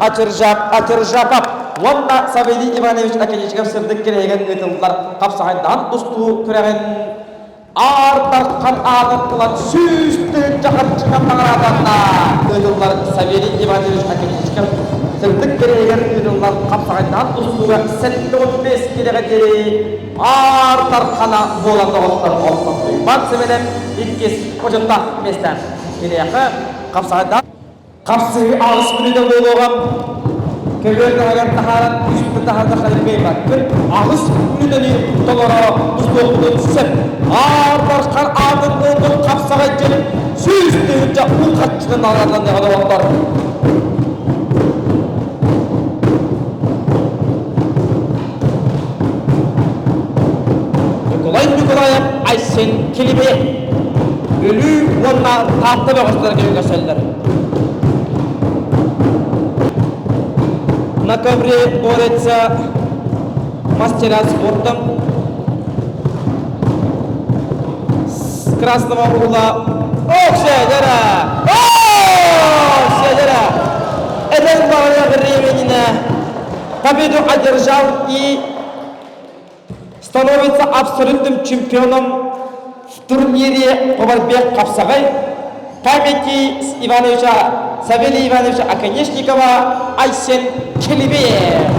атыржақ. Онда Савелий Иванович Академичков сырдық кереген өтілділер қапсағайдан тұсту көреген артарқан ағыттылар сүйісті жақырчыға мағыраданна өтілділер Савелий Иванович Академичков сырдық кереген өтілділер қапсағайдан тұстуға 7-15 керегі артарқана боланды оқтар олқын ұйбан сәменен иткес қожында местен керегі қапсағайдан қапсығы ағыс мүнеді болуған Köylerden agar taharat üstü taharda kalırmaya bakın. Ağız ünüdeni dolara buzdolabına düşsem. Ağırlar kar ağdın oğul kapsağa gelip su üstüyünce bu kaççının ağırdan ne adamlar. Nikolayev Aysen kelime ölü onunla tahta ve hoşlara gibi gösterler. На ковре борется мастера спорта с красного угла. Ох, Шедера! Ох, Шедера! Этот во время времени победу одержал и становится абсолютным чемпионом в турнире по борьбе Капсагай памяти Ивановича Савелия Ивановича Оконечникова Айсен Келебеев.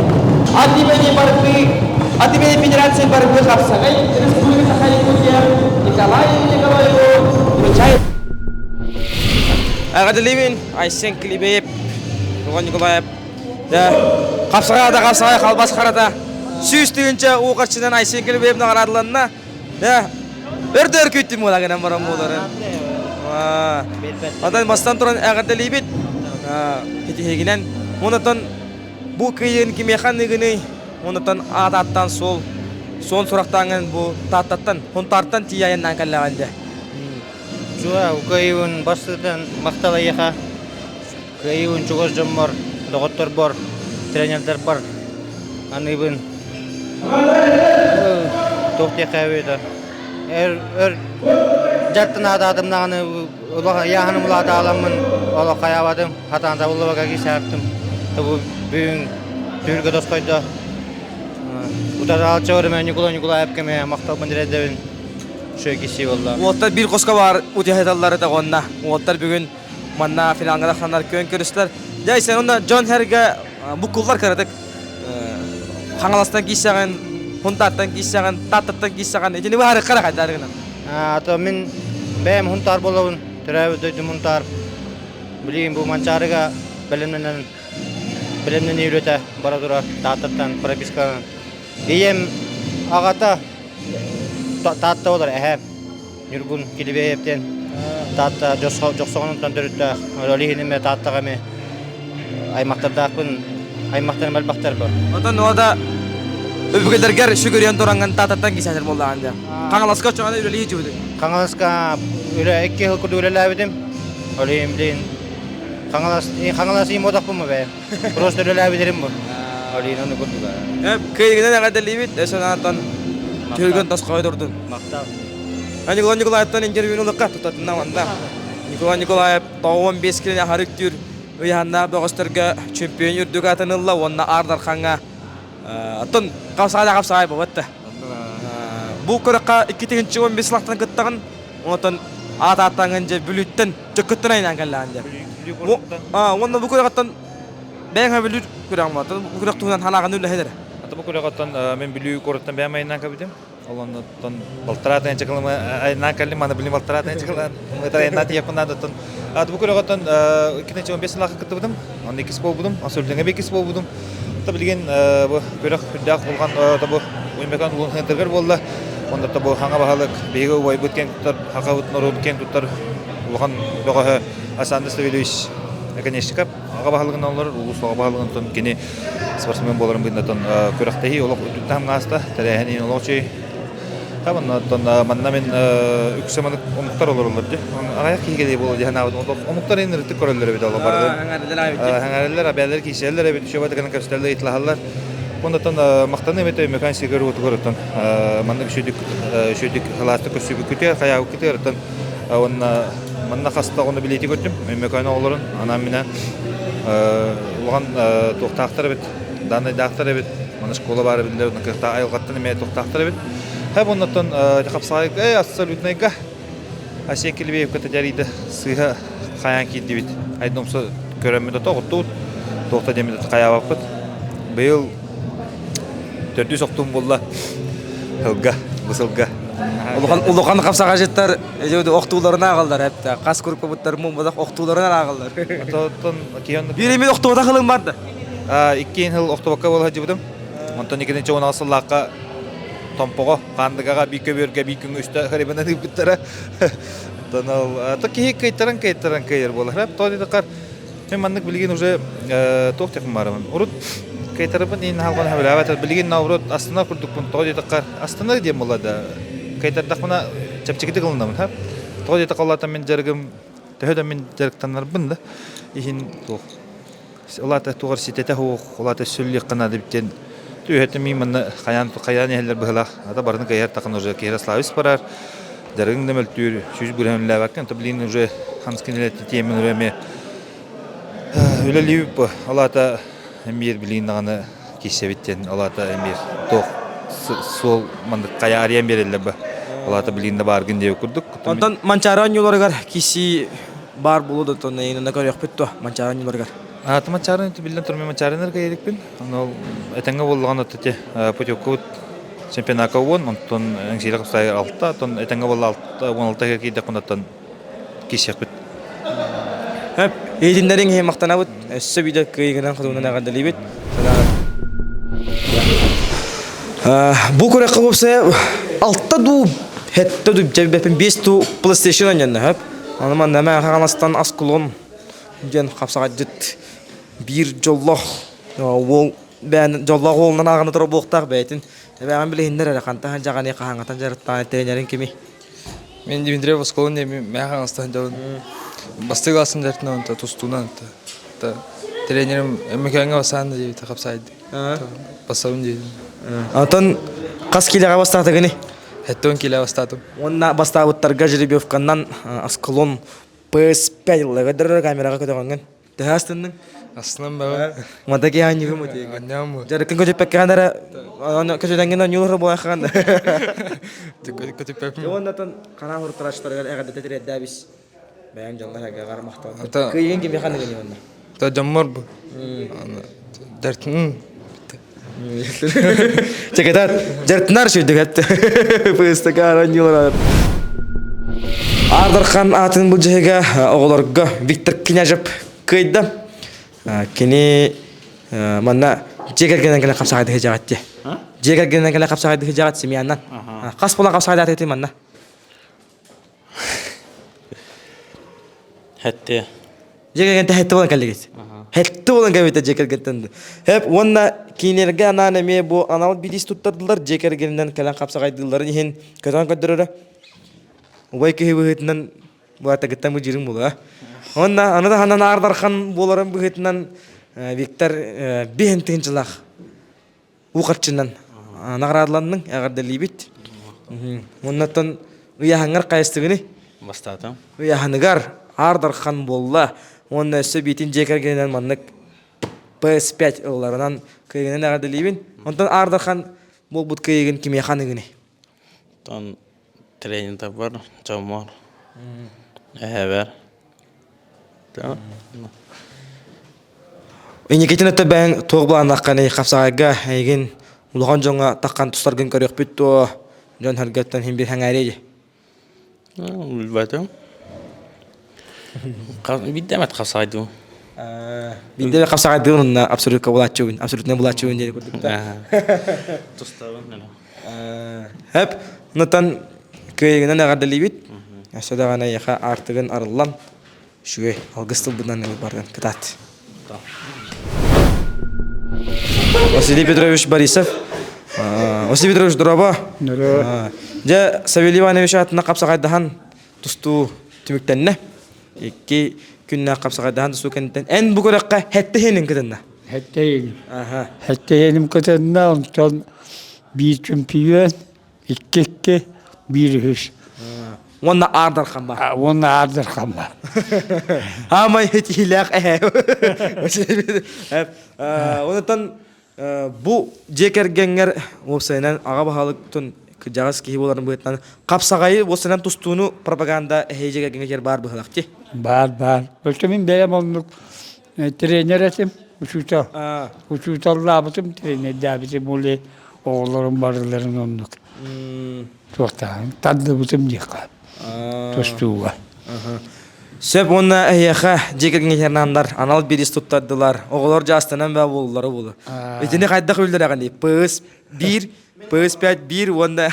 От имени борьбы, от имени Федерации борьбы Капсагай Республики Саха-Якутия Николаю Николаеву вручает. Агадалимин Айсен Келебеев, Николаев. Капсагай қалбас қарата. Сүйіс дегенше оғыршыдан Айсен Келебеевнің қарадыланына өрді өркеттім олағынан барам оларын. Адан бастан тұран Агадалимин Хегінен, онытын бұл кейін кемеканығыны, онытын ат-аттан сол сұрақтаңын бұл таттаттан, онтарттан тияйыннан кәлләғанды. Жуа, кейін бастыдан мақтала еқа, кейін чуғыз жым бар, доғыттар бар, тренердар бар, анығын тоқты қәуеді. Жаттын ададымнағыны яғыным ұлады аламын, ола қаявадым, қатанза ұлы бағаги сәптім. Бұл бүйін түргі дос қойды. Бұтар алча өріме Николай әпкеме мақтал бұндыреддебін шөй кесі олда. Оттар бір қосқа бар ұтияхеталары да қонна. Оттар бүгін манна финалға даққандар көн көрістер. Жай сен онда Джон Херге бұққылдар қарадық. Қаңаластан кейсіған, хұнтаттан кейсіған, таттаттан кейсіған. Ежені бұхары қара қайдарығынан. Мен бәйім хұнтар болуын, түрәуі дөйдім хұнтар. Білейін бұл манчарыға білімнен үйреті бара тұра таттаттан, пропискадан. Ейем ағата татта олар әхәм. Нүргін келебейептен татта жоқсоғынымтан түрітті. Олихінеме таттағаме аймақтардақпын, аймақтарын бәлбақтар бар. Отан ода өбігедергер шүгірен тұраңған таттаттан кейсәтір болдағанда. Қаңаласқа çoğada üreli hiç ödü. Қаңаласқа өлі әкке хылқырды өлелі әбедім. Олейім білейін. Қаңалас ем одақ бұмы бәйім. Просто өлелі әбедерім бұл. Олейін оны көрді бәйім. Кейгінен әғадәлі бет, әсен анаттан төлген тас қойды ұрдың. Мақтал. Николай Николаевтан интервьюін ұлыққа тұтатын аманда. Николай Николаев 15 келіне қарық түр. Үйханна бұғыстырға чемпион үрдік атынылла, онына ардар қаңа. Атын қапсағай бұғытты. Бұл көріққа 2-15 лақтан күттіғын, онытын ат-аттаңын же бүліттін жүккіттін айнан кәлләғын. Онда бұл көріқтан бәйіңа бүліт көріғым бар. Бұл көріқ тұғынан халағын үлі хедері. Бұл көріқтан мен бүлі көріқтан бәйім айнан кәбедім. Оландықтан балтыратын чықылымы айнан кәлім, аны білім балтыратын чықылан. Мұйтар айнан тияқындан дұттын. Бұл көріқтан 2-15 лақы күтті бұдым. Оны 2 бол бұдым, асөлдіңе 2 бол бұдым. Білген көріқ күрдәқ болған оймекан ұлын хентергер болды. Онда бұл хаңа бағалық бейгі өй бұткен тұттар, хақа бұтын ұры бұткен тұттар. Бұлған бұғы Асанды Ставелевич Оконечников. Аға бағалығын олар, ұлысуға бағалығын тұн кені спортсмен боларын бұйындатын көріқтегі олық үттіттім ғаста. Тәрәйәнен олық чөй. Манна мен үксеманық омықтар олар оларды. Ағаяқ кейгедей болды дегені ауыдың. Омықтар ең үрттік көрелері беді олар барды. Хаңарелер, әбәлер, кейселер әбеді. Шөбаты кәнің көпістерлі етлағалар. Ондаттан мақтаны әметі меканистер өті көріттен. Манның шөйдік ғаласты көсібі күте, қаяғы күте өріттен. Манна қасыта оны білейті көттім. Меканы оларын, анам мені оған тоқтақтар әбет, данай дақтар әбет. Маны школа бары білдер, қырта айылғаттан әме тоқтақтар әбет. Həb ondan qapsağıq, absolutnayqa. Aysen Kelebeyев kötü jarıydı. Sıha qayan kiydi bit. Aydomsa görəmədə toğutdu. Toğta demədə qaya vaqt. Beyil 400 oqtum bolla. Hılqa, bısılqa. Uluqan qapsağa jettar, ejewde oqtularına aqallar hepte. Qas көріп көбіттер мұн бұдақ оқтуларынан ағалар. Atotan kiyon Biremin oqtuğda qılın bardı. 2 yıl oktobakka bola jibdim. Ondan ikinci ona asıllaqqa tompogo qandыгага bir köbörge bir gün üstü haribana dibittara. Tanal taki kaytaran kayır bolar. Hep to'di daqar. Men mandık bilgin уже to'q barman. Urut kaytarıbın in halqan habalavat bilgin navrut aslında kurduk bun to'di daqar. Aslında diyem bolada. Kaytardak buna çapçıkiti kılındım hep. To'di daqallatan men jargım töhödön men jargtanlar bunda. Ihin to'q. Olata to'g'ri sitete hoq, olata sülli qana dibten. Tüyhetim men qayan ehler bihla. Ata barını kayar taqın уже Ярославец барар. Jargın demel tür süz burhan lavakken tablin уже hanskinelet temen reme. Öyle lip olata emir bilin ana kisevitten olata emir to'q sol mandık qaya ariyan berelle ba. Olata bilinde bargın diye kurduk. Ondan mançaran yollargar kisi bar buludu to neyine kadar yok bitto mançaran yollargar. Atmaçarın bilden turma maçarınlar kaydık bin. Onu etenge bolğan ötete Putyokut çempionaka won ondan engsilik sayı altta ton etenge bol altta 16'ga kiyde konatan kişek bit. Hep eğitimlerin hem maqtanabıt söbide kıyıgınan kızımdan kadar libit. Bu kore qabıpsa altta du hette du cebepin 5 tu PlayStation yanında hep. Anıman neme Afganistan askulon gen kapsağa jit bir jolloh wol ben jolloh olundan ağını tura boqtaq beytin. Ben bilehinler ara kanta jagani qahangatan jartan trenerin kimi. Men Dimitriyev Askolon ne men Afganistan jawın. Bastığı asın dertine onta tustunan ta trenerim emekanga basan diye takapsaydı. Basavun diye. Atan qas kilaga bastaqta gani. Hetton kila bastadım. Onna bastaqıttar gajribevkandan Askolon PS5 лагадыр камераға көтөгөнгөн. Дастынның Aslan baba. Мадagi hangi bu muti? Annam bu. Jarıkın көтөп пеккандара аны көтөдөнгөн юлар болакан. Kötü pep. Оннан кана хуртраштарга эгәдә тетредә бис. Баян жалларга гармактан. Ата- Кыйын ким яхан деген онда. Ta jammar bu. Dertin. Чекетат жартнар шүдүк атты. Пыстакаран юлар. Ардархан атын бу жега оголорго Виктор Княжев кыйда. Кини манна жегергенен келе капсагайды хежагатти. Жегергенен келе капсагайды хежагат семияннан. Кас болан капсагайды атети манна. Хәтте. Жегерген хетте болан келегет. Хетте болан кебете жегергенден. Хеп онна кинерге ананы ме бу анал бидис туттардылар жегергенен келе капсагайдылар ихин көтөн көдөрөрө. Убай кебетинен бу ата гыттан бу жирин була. Онна анада ханан ардархан боларын быгытынан Виктор бентинчилак укатчынан наградланның агырда либит. Оннан уяхаңар кайыстыгыны Бастатым. уяханыгар ардархан болла. Онна сөбитин жекергенен маннык PS5 ылларынан кыйгынын агырда либин. Онтан ардархан бол бут кыйгын кимияханыгыны. Тон тренинг бар, жамар. Эбер. Tamam. Эникетин өтө бәң тоғбалан аққаны қапсағайға әйген ұлған жоңа таққан тұстарғын көрек бүтті жон әргеттен хем бір хәңәрейді. Bilbadım. Biddemet kapsaydı. Бінде бә қапсағайды онына абсолютка бұлатчуын, абсолютне бұлатчуын деді көрдік та. Тұстағын әлі. Әп, ұнытан көйгінен әғарды лебет, әсөдағана еқа артығын арылан, шүге алғыстыл бұдан бардың кітат. Василий Петрович Борисов, Василий Петрович Дұраба, жа Савелий Иванович атына қапсағайдыған тұсту түміктенне, екі күнне қапсағайдыған тұсту кәнеттен, ән бүкір әққа хәтті хенің кітінна? Хәтті хенім кітінна, онтан bir çömpüyen, iki, bir hüş. Onunla Ardarkan var. Onunla Ardarkan var. Ama hiç hilak Ondan bu jekergenger o senen ağa bahalıktın kıcağız ki boların bu etmen kapsagayı o senen tustuğunu propaganda jekergenger bar bahalıktı. Bar. Ölçümün benim onluk trener etim. Uçuta labıtım trener dabitim olu oğulların barıların onluk. Çok da tadı butum yıkar. Tustuğu var. Сөп онна әйеха жекерген хернандар анал берис туттардылар. Оғылар жастынан ба болулары болу. Өтіне қайдақ өлдер ағаны. Пыс 1, пыс 5-1, онда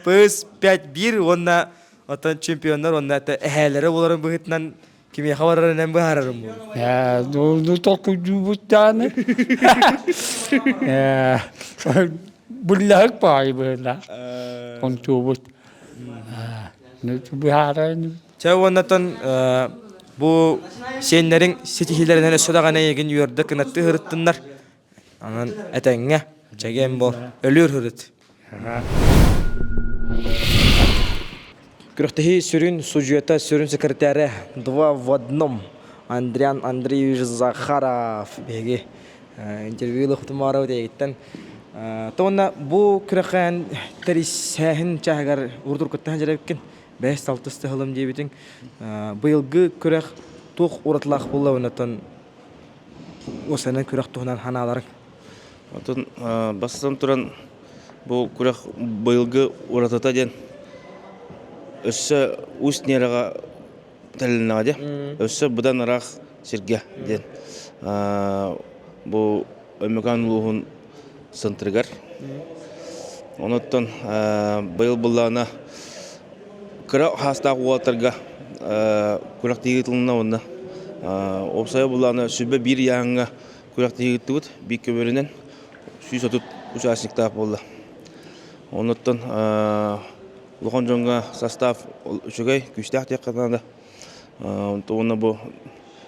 пыс 5-1, онда отан чемпиондар, онда әхәлері оларын бұғытынан кеме қабарарынан бұғарарым болу. Doğru tokucu bu tane. Bullak payı böyle. Kontu Ne bu haran. Çay ondan bu senlerin sitihilerinden sodağına yegin yurda kınattı hırıttınlar. Anan etenge çegen bol ölür hırıt. Курахтахи сөрүн сужуята сөрүн секретары 2 в 1 Андриан Андреевич Захаров беги интервьюлы хутмарау дегеттен тонна бу курахан терисәһин чагар урдур көттән җәрәккән 5-6 стыгылым дибитин быелгы курах тух уратлах буллавынатан осана курах тухнан ханалар отон бастан туран бу курах быелгы уратата ден өссө уснерага телнага де өссө будан арак сирге ден бу өмөкан лугун сынтыргар оноттон быйыл буллана кыра хаста уатырга курак тигитилна онна опсая буллана сүбө бир яңга курак тигитибит бик көбөрүнөн сүйсөтүп участниктар болду оноттон Лухан жонга состав үчүгөй күчтәк тек катнада. Тоны бу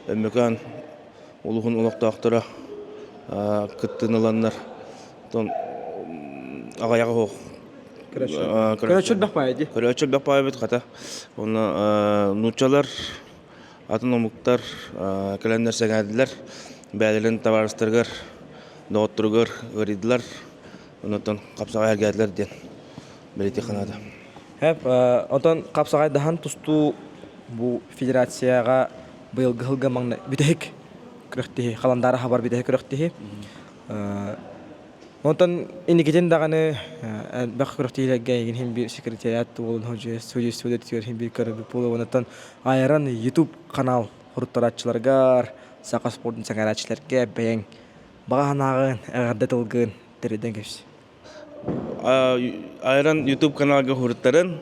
өмөкан улугун улактактыра кыттыналаннар. Тон агаяга хок. Көрөчүл бакпайды. Көрөчүл бакпайды ката. Оны нучалар, атономуктар, календар сәгәдләр, бәйләрен товарыстыргар, доттургар, гыридылар. Онотон капсага әргәдләр ден. Белети канада. Хәп, отан капсагай дахан тусту бу федерацияга быелгы хылга маңна бүтәк күрәхти халандары хабар бүтәк күрәхти. Отан иникетен даганы бак күрәхтиләргә ген һәм бир секретариат булын һөҗә студия һәм бир көрәбе булу онтан айран YouTube канал хуртарачыларга сака спортын сәнгәрәчләргә бәян баганагын әгәрдәтелгән тередән кеш. Айран YouTube каналга хурттарын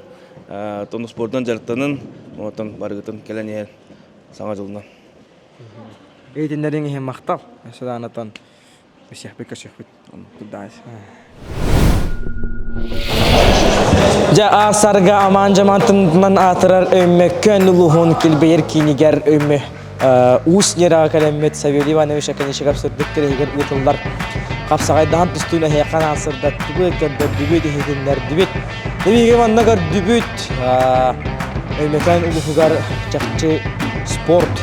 тонус спорттан жартанын отан баргытын келене саңа жылынан. Эйтиннәрен һәм мактап, шулардан бишәхбек кашыхбет. Ja asarga aman jamantından atırar ömme könlülühün kilbeyir kinigər ömme usnera kalemet Saveli Ivanoviç akını şıkap sürdükleri higer uyutullar kapsağaydan üstüne hekan asırda tübüt gönder dübüt hekimler dübüt Debiğe vannagar dübüt ömmekan uluhugar çakçı sport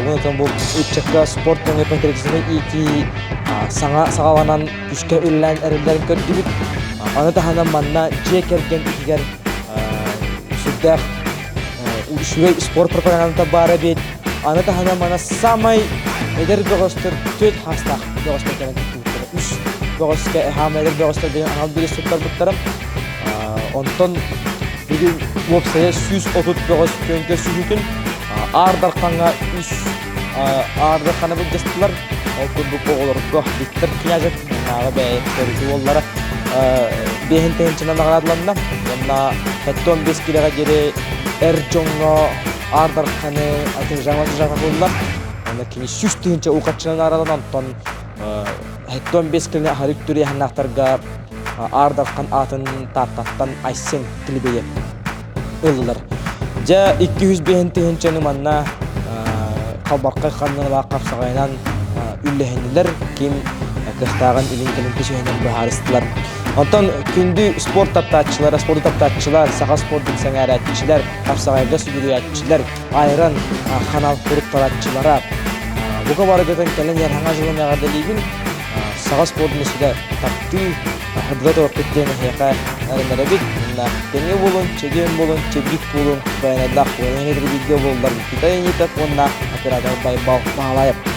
unutan bu uçakka sport yapan kredisine iki sağalanan güçke ürülen erilerin kör dübüt Ana tahanan manna cekergen ikiger sürdek şüvey spor propaganda bara bit ana tahanan manna samay eder beğostır tüt hasta beğostır kenen tuttur üç beğostır hameler beğostır diye anal bir sütler butlarım ondan bugün website 130 beğostır könke sütün ardar kanga üç ardar kana bu gestler o kudu olur go bitter kıyacak naga be tercih Bihin tençina nagaradlanna. Yanna 15 kiloga geri Erjongo ardar kane atın jama bullar. Ana kini süs tençe uqatçına aradan ton 15 kilo harik turi hanaqtarga ardar kan atın tattan aysen kilibeye ıllar. Ja 200 bihin tençeni manna qabarqa qanına qapsagaynan üllehendiler kim kıhtağın ilinkelin peşinden baharistler. Ondan kündü sport taptaççılar, spor taptaççılar, saha sportun sengəratçılar, kapsağayda südüriyatçılar, ayran kanal kurup taratçılara bu kadar gelen kelen yer hangi zaman yararda ligin saha sportun üstüde taktı hıdrat orkuttuğunu heyaka narınlara bit denge bulun, çegem bulun, çebrik bulun bayanadaq, bayanadaq video bulunlar kita yang yitak onna akhir-akhir bayi bağlayıp